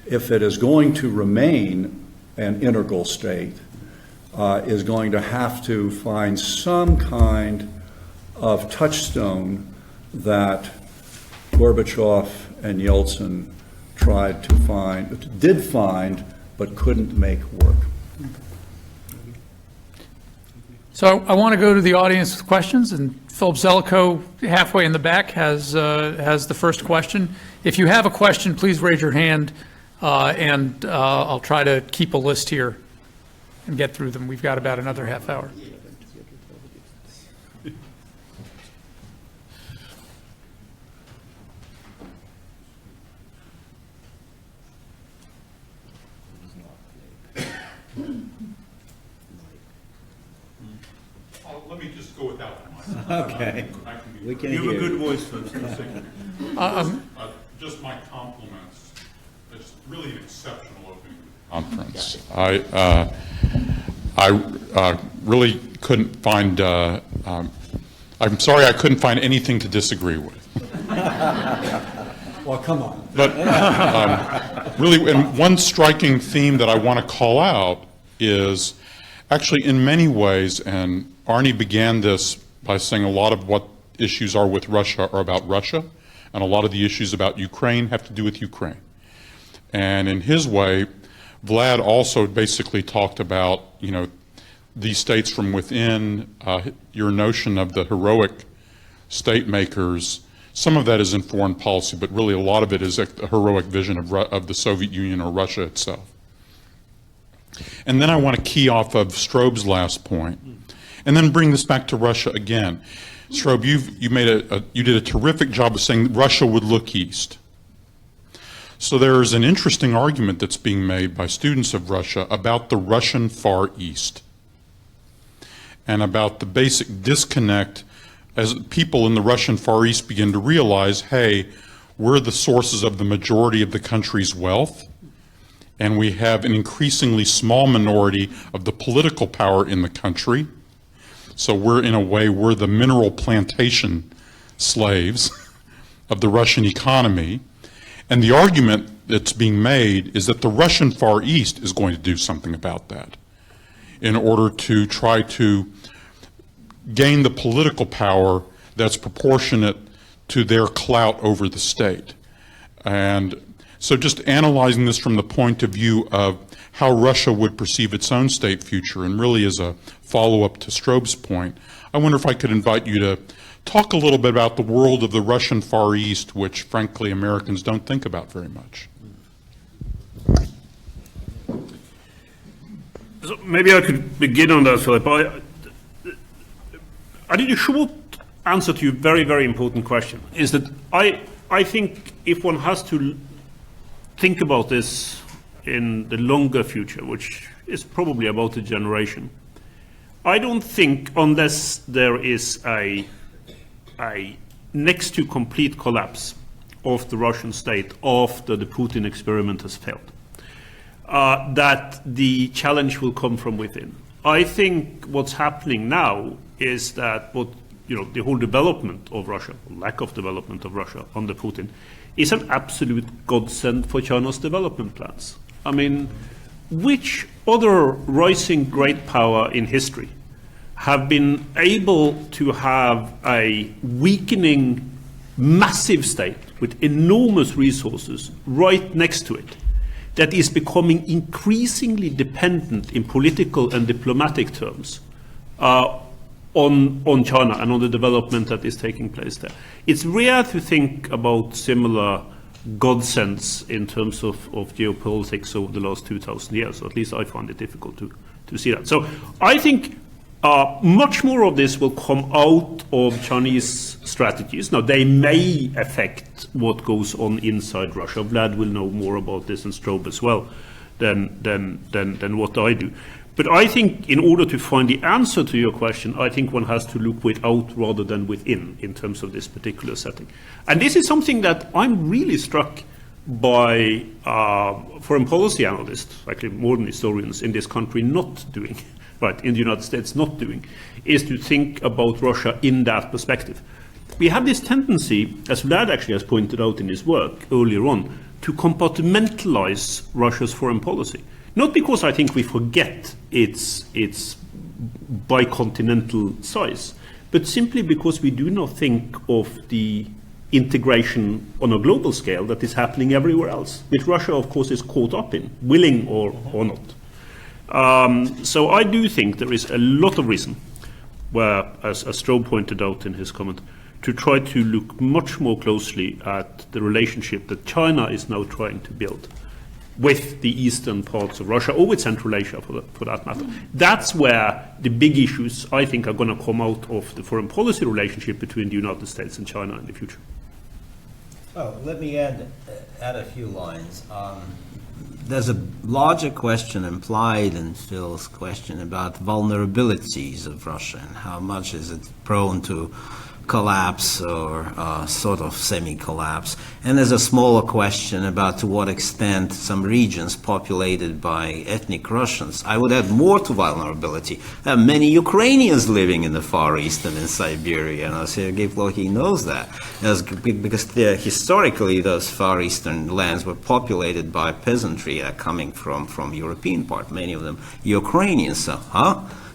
Speaker 2: if it is going to remain an integral state, is going to have to find some kind of touchstone that Gorbachev and Yeltsin did find, but couldn't make work.
Speaker 3: So I want to go to the audience with questions, and Philip Zelikow, halfway in the back, has the first question. If you have a question, please raise your hand, and I'll try to keep a list here and get through them. We've got about another half hour.
Speaker 6: Let me just go without the mic.
Speaker 5: Okay. We can
Speaker 4: You have a
Speaker 5: hear
Speaker 4: good
Speaker 5: you.
Speaker 4: voice for this.
Speaker 6: Just my compliments. It's really an exceptional opening conference. I really couldn't find. I'm sorry, I couldn't find anything to disagree with.
Speaker 2: Well, come on.
Speaker 6: But really, and one striking theme that I want to call out is actually in many ways, and Arnie began this by saying a lot of what issues are with Russia are about Russia, and a lot of the issues about Ukraine have to do with Ukraine. And in his way, Vlad also basically talked about, these states from within, your notion of the heroic state makers. Some of that is in foreign policy, but really a lot of it is a heroic vision of the Soviet Union or Russia itself. And then I want to key off of Strobe's last point, and then bring this back to Russia again. Strobe, you did a terrific job of saying that Russia would look east. So there is an interesting argument that's being made by students of Russia about the Russian Far East and about the basic disconnect as people in the Russian Far East begin to realize, hey, we're the sources of the majority of the country's wealth, and we have an increasingly small minority of the political power in the country. So we're, in a way, we're the mineral plantation slaves of the Russian economy. And the argument that's being made is that the Russian Far East is going to do something about that in order to try to gain the political power that's proportionate to their clout over the state. And so just analyzing this from the point of view of how Russia would perceive its own state future, and really as a follow-up to Strobe's point, I wonder if I could invite you to talk a little bit about the world of the Russian Far East, which frankly Americans don't think about very much.
Speaker 4: So maybe I could begin on that, Philip. I think a short answer to your very, very important question is that I think if one has to think about this in the longer future, which is probably about a generation, I don't think, unless there is a next to complete collapse of the Russian state after the Putin experiment has failed, that the challenge will come from within. I think what's happening now is that the whole development of Russia, lack of development of Russia under Putin, is an absolute godsend for China's development plans. I mean, which other rising great power in history have been able to have a weakening massive state with enormous resources right next to it that is becoming increasingly dependent in political and diplomatic terms on China and on the development that is taking place there? It's rare to think about similar godsends in terms of geopolitics over the last 2,000 years, or at least I find it difficult to see that. So I think much more of this will come out of Chinese strategies. Now, they may affect what goes on inside Russia. Vlad will know more about this, and Strobe as well, than what I do. But I think in order to find the answer to your question, I think one has to look without rather than within in terms of this particular setting. And this is something that I'm really struck by foreign policy analysts, actually more than historians in this country, not doing, right, in the United States not doing, is to think about Russia in that perspective. We have this tendency, as Vlad actually has pointed out in his work earlier on, to compartmentalize Russia's foreign policy. Not because I think we forget its bicontinental size, but simply because we do not think of the integration on a global scale that is happening everywhere else, which Russia, of course, is caught up in, willing or not. So I do think there is a lot of reason where, as Strobe pointed out in his comment, to try to look much more closely at the relationship that China is now trying to build with the eastern parts of Russia, or with Central Asia for that matter. That's where the big issues, I think, are going to come out of the foreign policy relationship between the United States and China in the future.
Speaker 5: Oh, let me add a few lines. There's a larger question implied in Phil's question about vulnerabilities of Russia and how much is it prone to collapse or sort of semi-collapse. And there's a smaller question about to what extent some regions populated by ethnic Russians. I would add more to vulnerability. There are many Ukrainians living in the Far East and in Siberia, and Sergei Plokhy knows that. Because historically those Far Eastern lands were populated by peasantry coming from European part, many of them Ukrainians. So,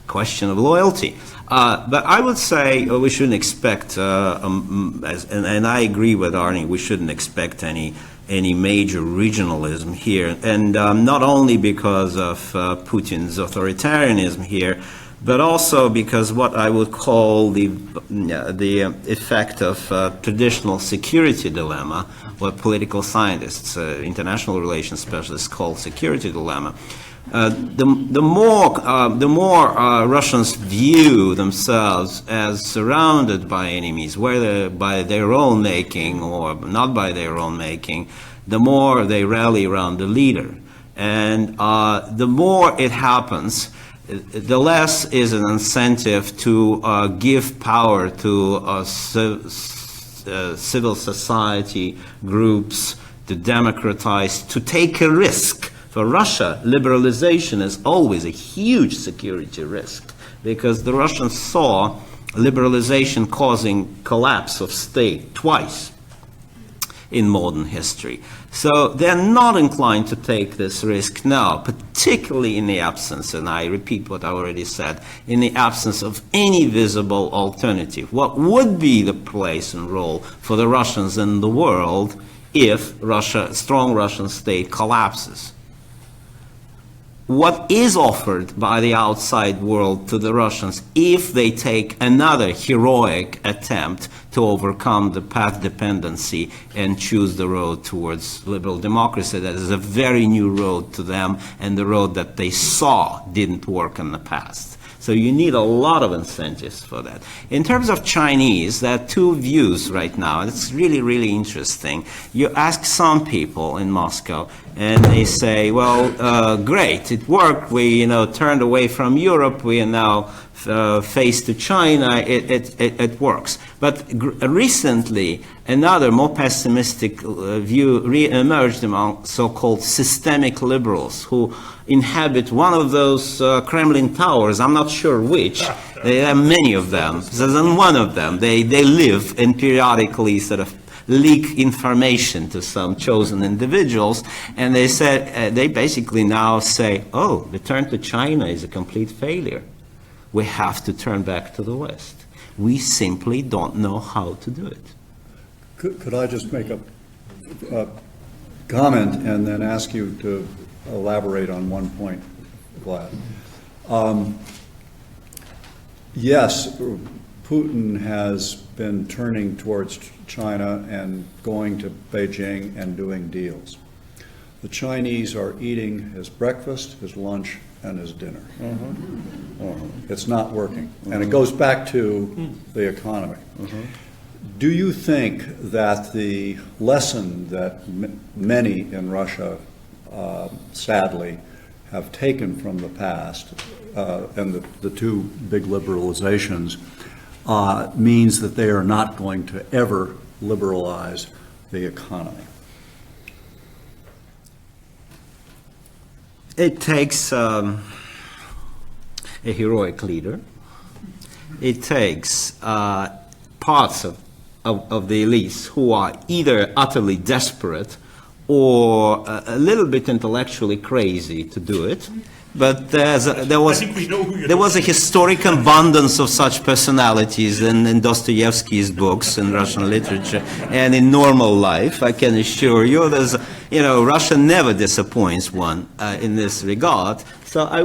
Speaker 5: question of loyalty. But I would say we shouldn't expect, and I agree with Arnie, we shouldn't expect any major regionalism here. And not only because of Putin's authoritarianism here, but also because what I would call the effect of traditional security dilemma, what political scientists, international relations specialists call security dilemma. The more Russians view themselves as surrounded by enemies, whether by their own making or not by their own making, the more they rally around the leader. And the more it happens, the less is an incentive to give power to civil society groups, to democratize, to take a risk. For Russia, liberalization is always a huge security risk. because the Russians saw liberalization causing collapse of state twice in modern history. So they're not inclined to take this risk now, particularly in the absence, and I repeat what I already said, in the absence of any visible alternative. What would be the place and role for the Russians in the world if Russia, strong Russian state collapses? What is offered by the outside world to the Russians if they take another heroic attempt to overcome the path dependency and choose the road towards liberal democracy? That is a very new road to them, and the road that they saw didn't work in the past. So you need a lot of incentives for that. In terms of Chinese, there are two views right now, and it's really, really interesting. You ask some people in Moscow, and they say, well, great, it worked. We, turned away from Europe. We are now face to China. It works. But recently, another more pessimistic view re-emerged among so-called systemic liberals who inhabit one of those Kremlin towers. I'm not sure which. There are many of them. In one of them, they live and periodically sort of leak information to some chosen individuals, and they basically now say, oh, the turn to China is a complete failure. We have to turn back to the West. We simply don't know how to do it.
Speaker 2: Could I just make a comment and then ask you to elaborate on one point, Vlad? Yes, Putin has been turning towards China and going to Beijing and doing deals. The Chinese are eating his breakfast, his lunch, and his dinner. It's not working. And it goes back to the economy. Do you think that the lesson that many in Russia, sadly, have taken from the past and the two big liberalizations means that they are not going to ever liberalize the economy?
Speaker 5: It takes a heroic leader. It takes parts of the elites who are either utterly desperate or a little bit intellectually crazy to do it. But there was a historic abundance of such personalities in Dostoevsky's books, in Russian literature, and in normal life. I can assure you, Russia never disappoints one in this regard. So I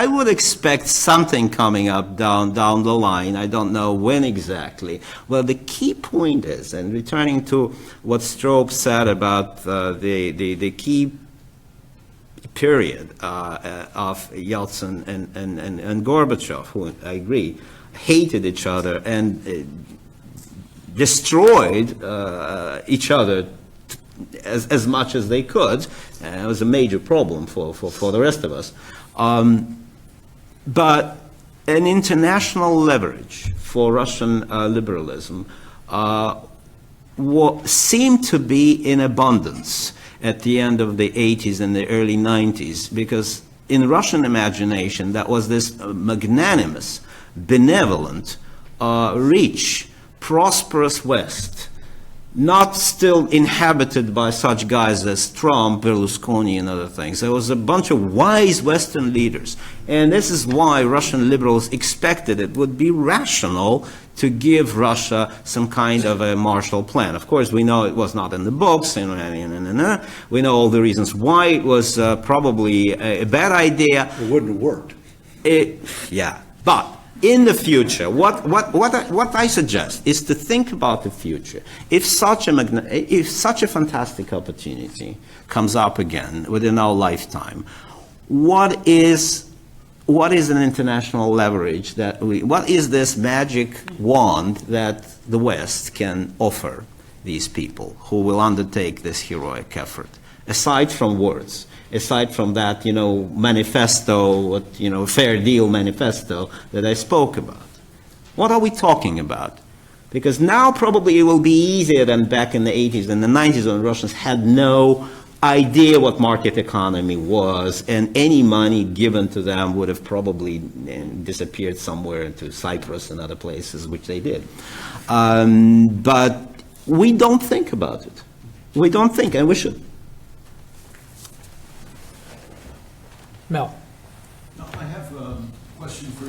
Speaker 5: would expect something coming up down the line. I don't know when exactly. Well, the key point is, and returning to what Stroop said about the key period of Yeltsin and Gorbachev, who I agree hated each other and destroyed each other as much as they could. It was a major problem for the rest of us. But an international leverage for Russian liberalism seemed to be in abundance at the end of the 80s and the early 90s, because in Russian imagination, that was this magnanimous, benevolent, rich, prosperous West, not still inhabited by such guys as Trump, Berlusconi, and other things. There was a bunch of wise Western leaders. And this is why Russian liberals expected it would be rational to give Russia some kind of a Marshall Plan. Of course, we know it was not in the books, and we know all the reasons why it was probably a bad idea.
Speaker 2: It wouldn't have worked.
Speaker 5: Yeah, but in the future, what I suggest is to think about the future. If such a fantastic opportunity comes up again within our lifetime, what is an international leverage what is this magic wand that the West can offer these people who will undertake this heroic effort, aside from words? Aside from that, manifesto, fair deal manifesto that I spoke about. What are we talking about? Because now probably it will be easier than back in the 80s and the 90s when Russians had no idea what market economy was, and any money given to them would have probably disappeared somewhere into Cyprus and other places, which they did. But we don't think about it. We don't think, and we should.
Speaker 3: Mel.
Speaker 7: I have a question for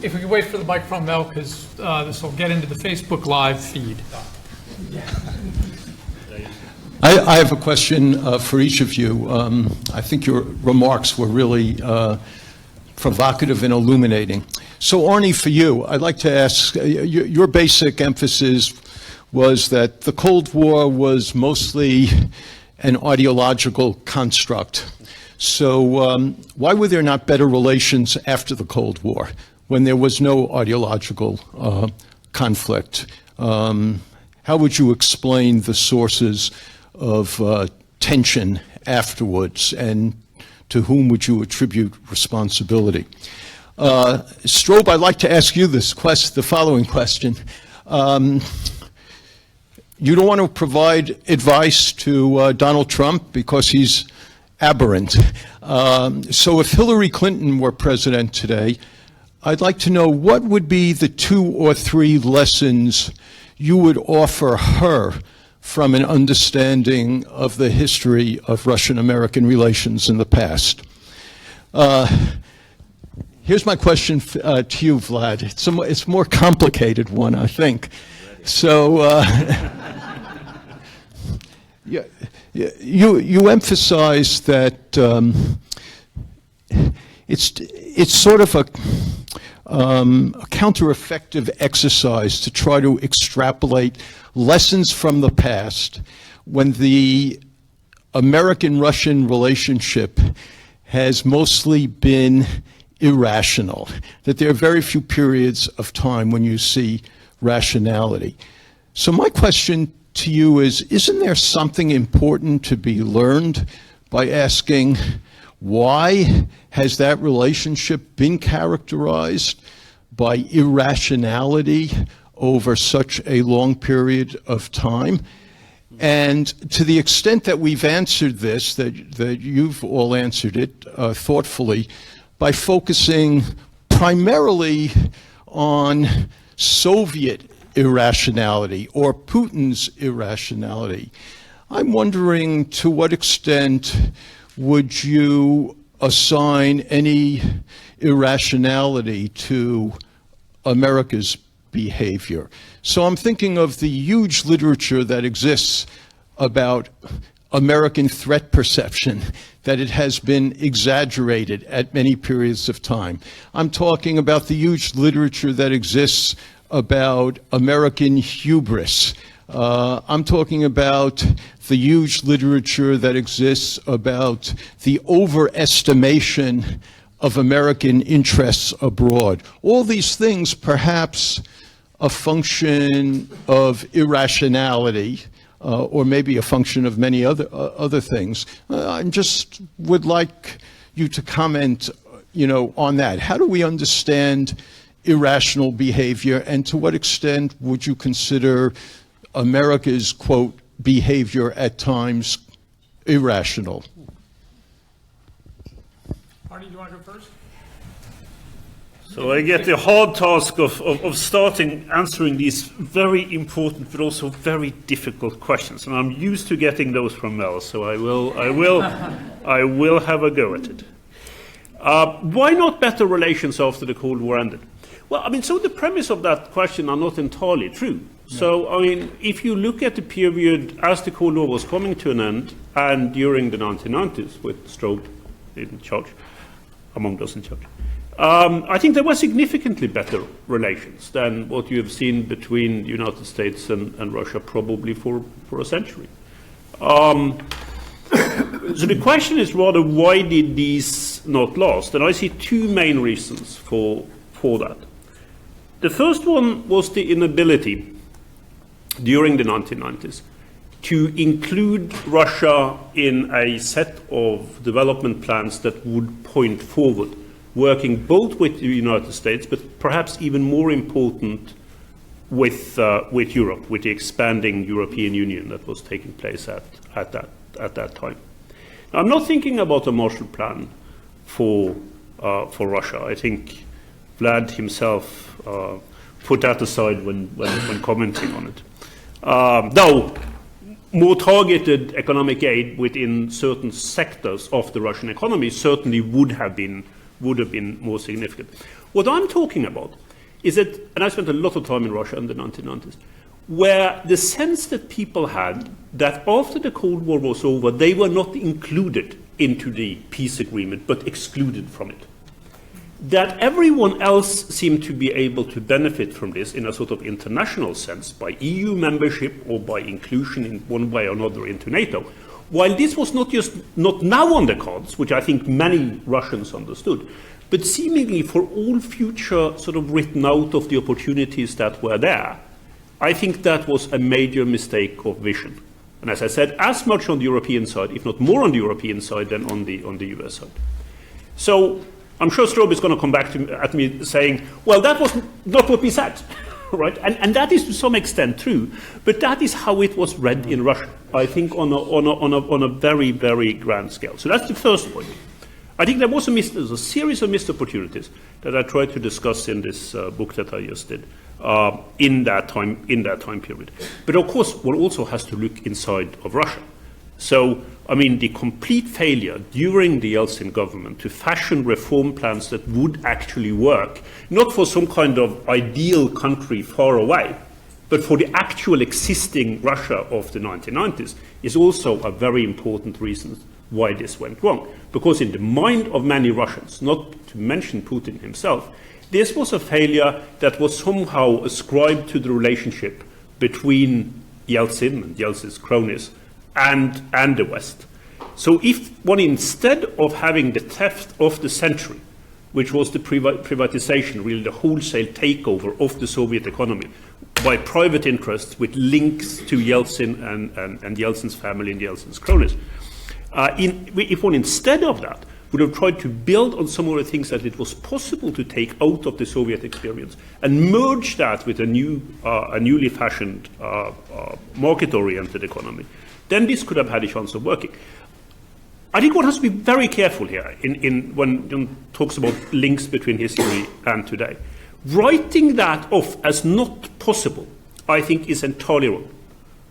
Speaker 3: If we could wait for the microphone, Mel, because this will get into the Facebook Live feed.
Speaker 7: I have a question for each of you. I think your remarks were really provocative and illuminating. So, Arnie, for you, I'd like to ask, your basic emphasis was that the Cold War was mostly an ideological construct. So why were there not better relations after the Cold War when there was no ideological conflict? How would you explain the sources of tension afterwards, and to whom would you attribute responsibility? Strobe, I'd like to ask you the following question. You don't want to provide advice to Donald Trump because he's aberrant. So if Hillary Clinton were president today, I'd like to know what would be the 2 or 3 lessons you would offer her from an understanding of the history of Russian-American relations in the past. Here's my question to you, Vlad. It's a more complicated one, I think. So you emphasize that it's sort of a counter-effective exercise to try to extrapolate lessons from the past when the American-Russian relationship has mostly been irrational, that there are very few periods of time when you see rationality. So my question to you is, isn't there something important to be learned by asking why has that relationship been characterized by irrationality over such a long period of time? And to the extent that we've answered this, that you've all answered it thoughtfully, by focusing primarily on Soviet irrationality or Putin's irrationality, I'm wondering to what extent would you assign any irrationality to America's behavior? So I'm thinking of the huge literature that exists about American threat perception, that it has been exaggerated at many periods of time. I'm talking about the huge literature that exists about American hubris. I'm talking about the huge literature that exists about the overestimation of American interests abroad. All these things perhaps a function of irrationality, or maybe a function of many other things. I just would like you to comment, on that. How do we understand irrational behavior, and to what extent would you consider America's, quote, behavior at times irrational?
Speaker 3: Arnie, do you want to go first?
Speaker 4: So I get the hard task of starting answering these very important but also very difficult questions, and I'm used to getting those from Mel, so I will have a go at it. Why not better relations after the Cold War ended? Well, so the premise of that question are not entirely true. Yeah. So, if you look at the period as the Cold War was coming to an end and during the 1990s with Strobe in charge, among us in charge, I think there were significantly better relations than what you have seen between the United States and Russia probably for a century. So the question is rather, why did these not last? And I see 2 main reasons for that. The first one was the inability during the 1990s to include Russia in a set of development plans that would point forward, working both with the United States, but perhaps even more important with Europe, with the expanding European Union that was taking place at that at that time. Now, I'm not thinking about a Marshall Plan for Russia. I think Vlad himself put that aside when commenting on it. Though more targeted economic aid within certain sectors of the Russian economy certainly would have been more significant. What I'm talking about is that, and I spent a lot of time in Russia in the 1990s, where the sense that people had that after the Cold War was over, they were not included into the peace agreement, but excluded from it. That everyone else seemed to be able to benefit from this in a sort of international sense by EU membership or by inclusion in one way or another into NATO. While this was not now on the cards, which I think many Russians understood, but seemingly for all future sort of written out of the opportunities that were there, I think that was a major mistake of vision. And as I said, as much on the European side, if not more on the European side than on the US side. So I'm sure Strobe is going to come back at me saying, well, that was not what we said, right? And that is to some extent true, but that is how it was read in Russia, I think, on a very, very grand scale. So that's the first point. I think there was a series of missed opportunities that I tried to discuss in this book that I just did in that time period. But of course, one also has to look inside of Russia. So, I mean, the complete failure during the Yeltsin government to fashion reform plans that would actually work, not for some kind of ideal country far away, but for the actual existing Russia of the 1990s, is also a very important reason why this went wrong. Because in the mind of many Russians, not to mention Putin himself, this was a failure that was somehow ascribed to the relationship between Yeltsin and Yeltsin's cronies and the West. So if one, instead of having the theft of the century, which was the privatization, really the wholesale takeover of the Soviet economy by private interests with links to Yeltsin and Yeltsin's family and Yeltsin's cronies, if one instead of that would have tried to build on some of the things that it was possible to take out of the Soviet experience and merge that with a newly fashioned market-oriented economy, then this could have had a chance of working. I think one has to be very careful here when one talks about links between history and today. Writing that off as not possible, I think, is entirely wrong.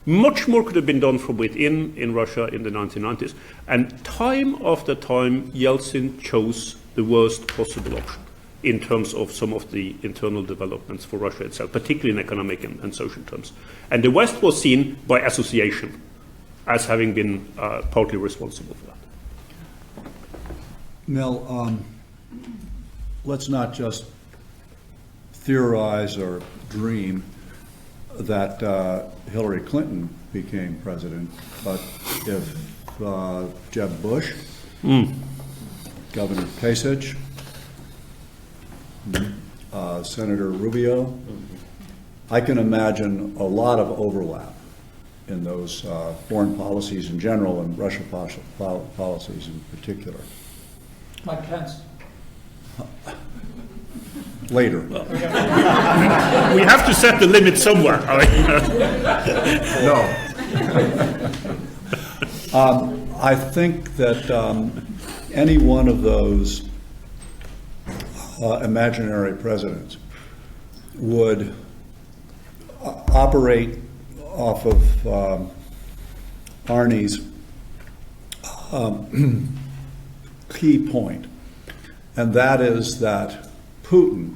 Speaker 4: Much more could have been done from within in Russia in the 1990s. And time after time, Yeltsin chose the worst possible option in terms of some of the internal developments for Russia itself, particularly in economic and social terms. And the West was seen by association as having been partly responsible for that.
Speaker 2: Mel, let's not just theorize or dream that Hillary Clinton became president, but if Jeb Bush, Governor Kasich, Senator Rubio, I can imagine a lot of overlap in those foreign policies in general and Russia policies in particular.
Speaker 3: Mike Pence.
Speaker 2: Later.
Speaker 4: We have to set the limit somewhere.
Speaker 2: No. I think that any one of those imaginary presidents would operate off of Arnie's key point, and that is that Putin,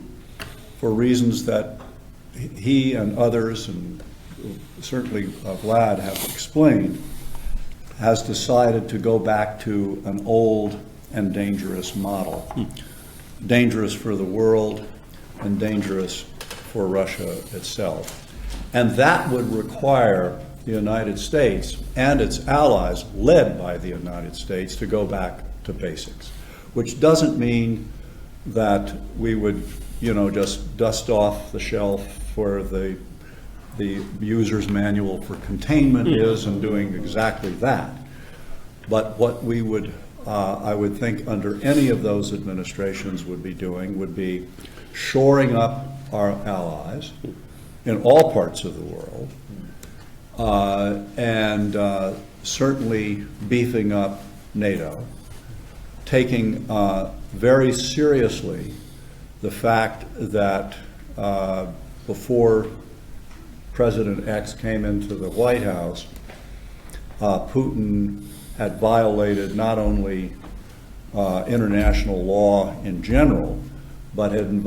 Speaker 2: for reasons that he and others, and certainly Vlad, have explained, has decided to go back to an old and dangerous model. Dangerous for the world and dangerous for Russia itself. And that would require the United States and its allies, led by the United States, to go back to basics, which doesn't mean that we would, just dust off the shelf where the user's manual for containment is and doing exactly that. But what we would, I would think, under any of those administrations would be doing would be shoring up our allies in all parts of the world and certainly beefing up NATO, taking very seriously the fact that before President X came into the White House, Putin had violated not only international law in general, but had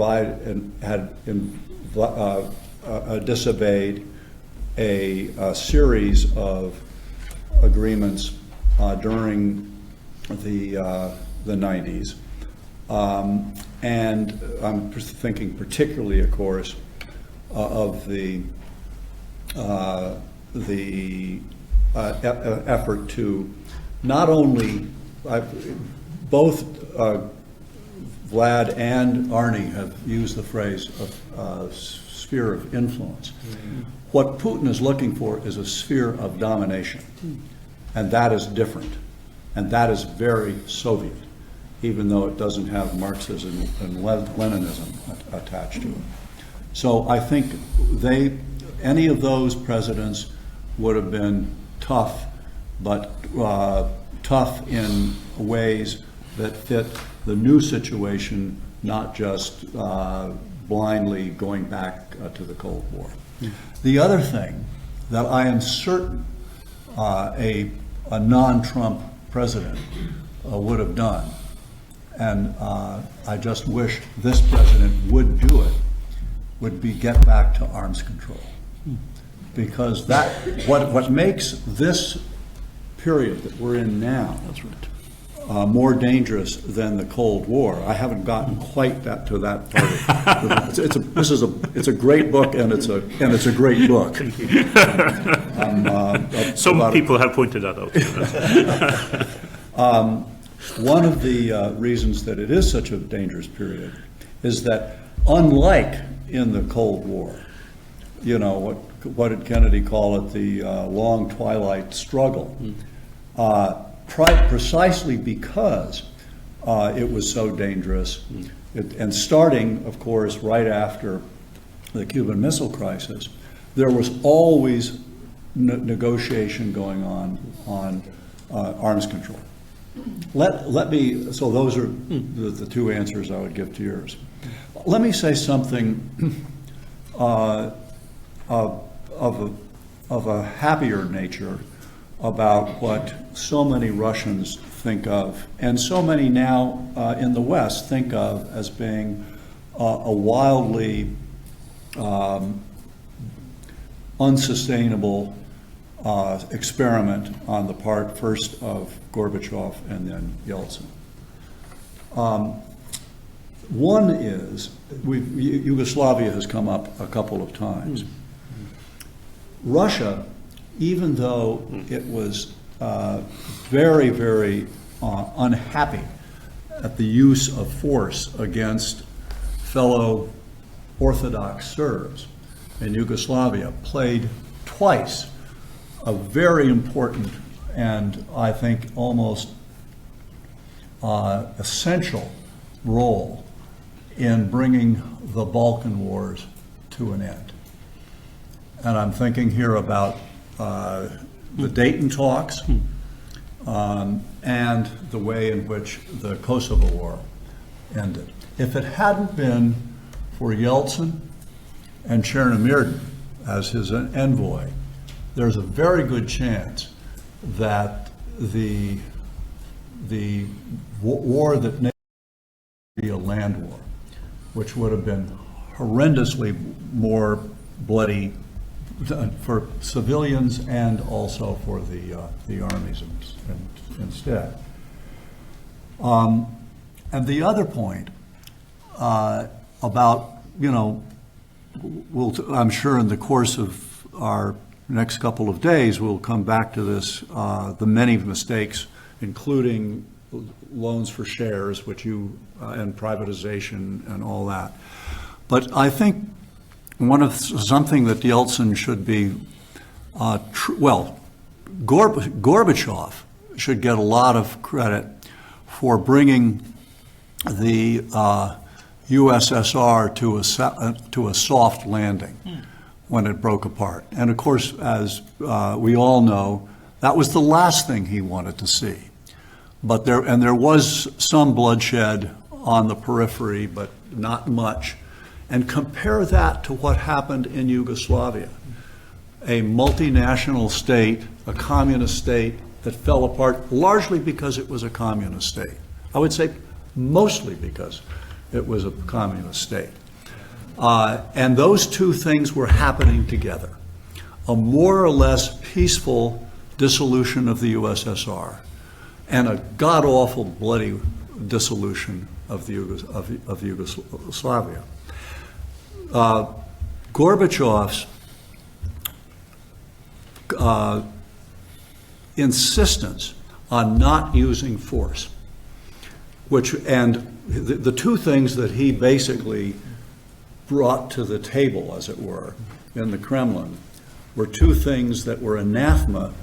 Speaker 2: disobeyed a series of agreements during the 90s. And I'm thinking particularly, of course, of the effort to not only, both Vlad and Arnie have used the phrase of sphere of influence. Mm-hmm. What Putin is looking for is a sphere of domination, and that is different, and that is very Soviet, even though it doesn't have Marxism and Leninism attached to it. So I think any of those presidents would have been tough, but tough in ways that fit the new situation, not just blindly going back to the Cold War. The other thing that I am certain a non-Trump president would have done, and I just wish this president would do it, would be get back to arms control. Because what makes this period that we're in now more dangerous than the Cold War. I haven't gotten quite to that part. It's a great book, and it's a great book.
Speaker 4: Some people have pointed that out.
Speaker 2: One of the reasons that it is such a dangerous period is that, unlike in the Cold War, you know, what did Kennedy call it, the long twilight struggle, precisely because it was so dangerous, and starting, of course, right after the Cuban Missile Crisis, there was always negotiation going on arms control. So those are the two answers I would give to yours. Let me say something of a happier nature about what so many Russians think of, and so many now in the West think of as being a wildly unsustainable experiment on the part first of Gorbachev and then Yeltsin. One is, Yugoslavia has come up a couple of times. Russia, even though it was very, very unhappy at the use of force against fellow Orthodox Serbs in Yugoslavia, played twice a very important and I think almost essential role in bringing the Balkan Wars to an end. And I'm thinking here about the Dayton talks and the way in which the Kosovo War ended. If it hadn't been for Yeltsin and Chernomyrdin as his envoy, there's a very good chance that the war that would be a land war, which would have been horrendously more bloody for civilians and also for the armies instead. And the other point about, I'm sure in the course of our next couple of days we'll come back to this, the many mistakes, including loans for shares, which and privatization and all that. But I think something that Yeltsin should be, Gorbachev should get a lot of credit for bringing the USSR to a soft landing when it broke apart. And of course, as we all know, That was the last thing he wanted to see. But there was some bloodshed on the periphery, but not much. And compare that to what happened in Yugoslavia, a multinational state, a communist state that fell apart largely because it was a communist state. I would say mostly because it was a communist state. And those two things were happening together. A more or less peaceful dissolution of the USSR and a god-awful bloody dissolution of Yugoslavia. Gorbachev's insistence on not using force, and the two things that he basically brought to the table, as it were, in the Kremlin, were two things that were anathema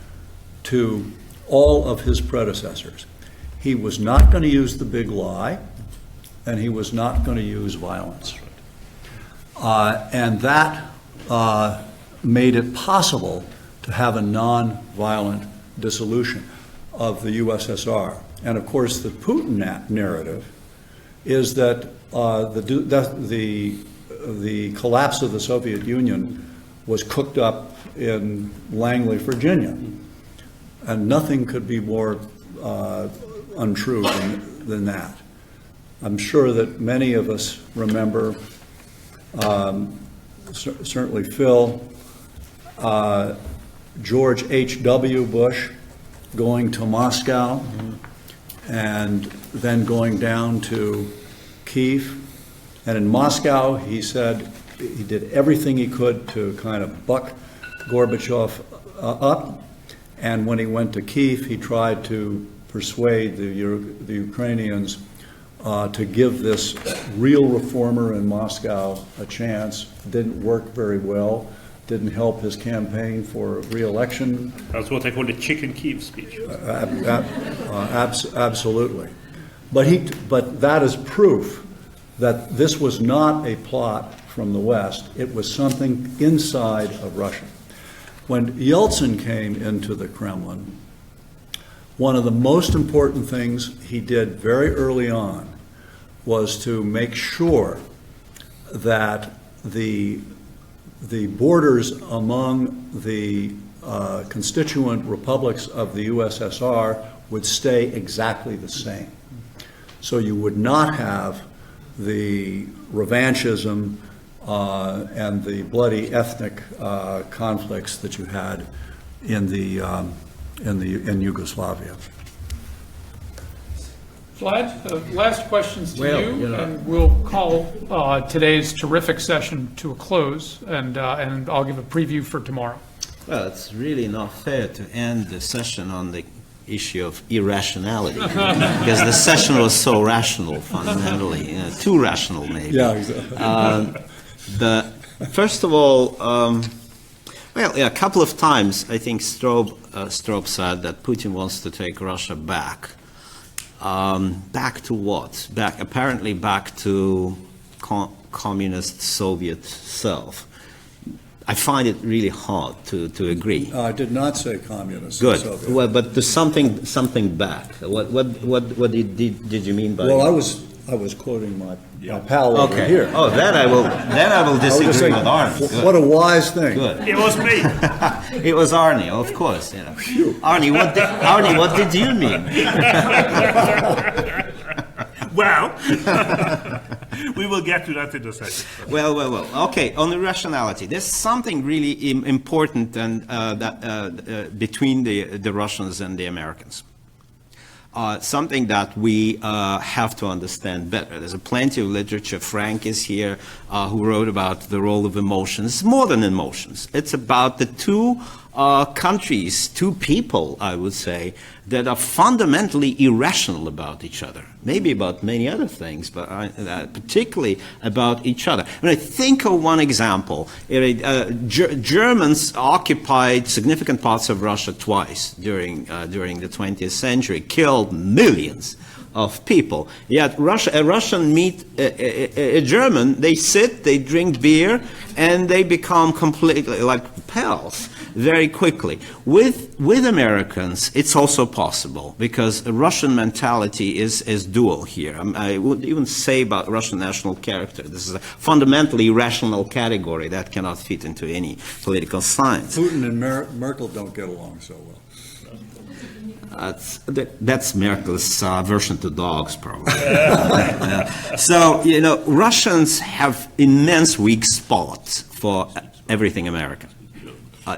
Speaker 2: to all of his predecessors. He was not going to use the big lie, and he was not going to use violence. And that made it possible to have a non-violent dissolution of the USSR. And of course, the Putin narrative is that the collapse of the Soviet Union was cooked up in Langley, Virginia. And nothing could be more untrue than that. I'm sure that many of us remember, certainly Phil, George H.W. Bush going to Moscow and then going down to Kyiv. And in Moscow, he said he did everything he could to kind of buck Gorbachev up. And when he went to Kyiv, he tried to persuade the Ukrainians to give this real reformer in Moscow a chance. Didn't work very well. Didn't help his campaign for re-election.
Speaker 4: That's what they call the chicken Kyiv speech.
Speaker 2: Absolutely. But that is proof that this was not a plot from the West. It was something inside of Russia. When Yeltsin came into the Kremlin, one of the most important things he did very early on was to make sure that the borders among the constituent republics of the USSR would stay exactly the same. So you would not have the revanchism and the bloody ethnic conflicts that you had in Yugoslavia.
Speaker 3: Vlad, last questions to you, and we'll call today's terrific session to a close, and I'll give a preview for tomorrow.
Speaker 5: Well, it's really not fair to end the session on the issue of irrationality, because the session was so rational, fundamentally, too rational maybe.
Speaker 2: Yeah, exactly.
Speaker 5: First of all, a couple of times I think Strobe said that Putin wants to take Russia back. Back to what? Apparently back to communist Soviet self. I find it really hard to agree.
Speaker 2: I did not say communist.
Speaker 5: Good.
Speaker 2: Soviet.
Speaker 5: Well, but to something back. What did you mean by?
Speaker 2: Well, I was quoting my pal over here.
Speaker 5: Oh, then I will disagree with Arnie.
Speaker 2: What a wise thing.
Speaker 5: Good.
Speaker 4: It was me.
Speaker 5: It was Arnie, of course. You know. Arnie, what did you mean?
Speaker 4: Well, we will get to that in a second.
Speaker 5: Well. Okay, on the rationality, there's something really important between the Russians and the Americans. Something that we have to understand better. There's plenty of literature. Frank is here, who wrote about the role of emotions. It's more than emotions. It's about the two countries, two people, I would say, that are fundamentally irrational about each other. Maybe about many other things, but particularly about each other. When I think of one example, Germans occupied significant parts of Russia twice during the 20th century, killed millions of people. Yet a Russian meet a German, they sit, they drink beer, and they become completely like pals very quickly. With Americans, it's also possible, because the Russian mentality is dual here. I would even say about Russian national character. This is a fundamentally irrational category that cannot fit into any political science.
Speaker 2: Putin and Merkel don't get along so well.
Speaker 5: That's Merkel's version to dogs, probably. So, you know, Russians have immense weak spots for everything American.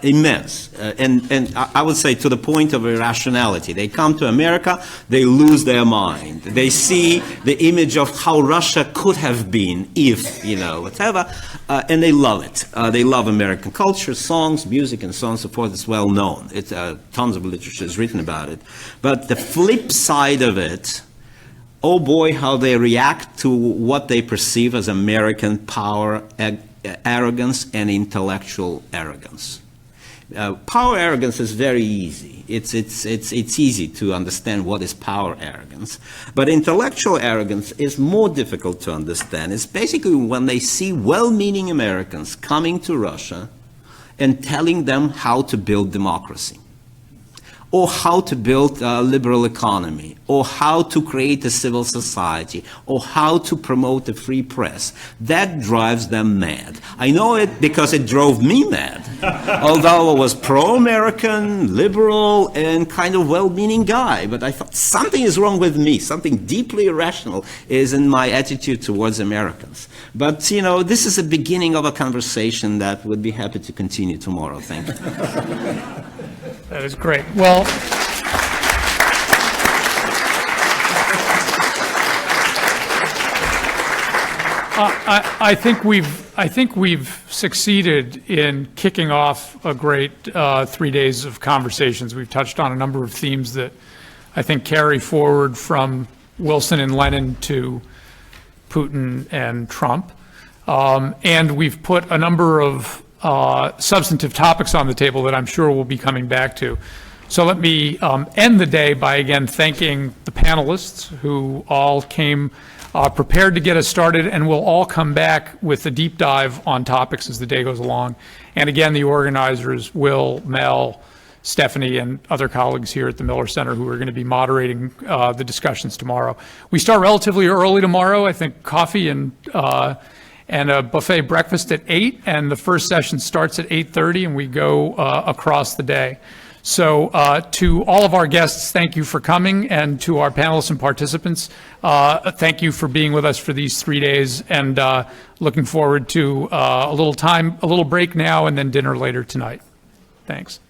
Speaker 5: Immense. And I would say to the point of irrationality. They come to America, they lose their mind. They see the image of how Russia could have been if, you know, whatever, and they love it. They love American culture, songs, music, and so on and so forth. It's well known. It's, tons of literature is written about it. But the flip side of it, oh boy, how they react to what they perceive as American power, arrogance, and intellectual arrogance. Power arrogance is very easy. It's easy to understand what is power arrogance. But intellectual arrogance is more difficult to understand. It's basically when they see well-meaning Americans coming to Russia and telling them how to build democracy, or how to build a liberal economy, or how to create a civil society, or how to promote a free press. That drives them mad. I know it because it drove me mad. Although I was pro-American, liberal, and kind of well-meaning guy, but I thought something is wrong with me. Something deeply irrational is in my attitude towards Americans. But, you know, this is the beginning of a conversation that would be happy to continue tomorrow. Thank you.
Speaker 3: That is great. Well, I think we've succeeded in kicking off a great 3 days of conversations. We've touched on a number of themes that I think carry forward from Wilson and Lenin to Putin and Trump, and we've put a number of substantive topics on the table that I'm sure we'll be coming back to. So let me end the day by again thanking the panelists who all came prepared to get us started, and we'll all come back with a deep dive on topics as the day goes along. And again, the organizers, Will, Mel, Stephanie, and other colleagues here at the Miller Center who are going to be moderating the discussions tomorrow. We start relatively early tomorrow, I think coffee and a buffet breakfast at 8, and the first session starts at 8:30, and we go across the day. So to all of our guests, thank you for coming, and to our panelists and participants, thank you for being with us for these 3 days, and looking forward to a little break now and then dinner later tonight. Thanks.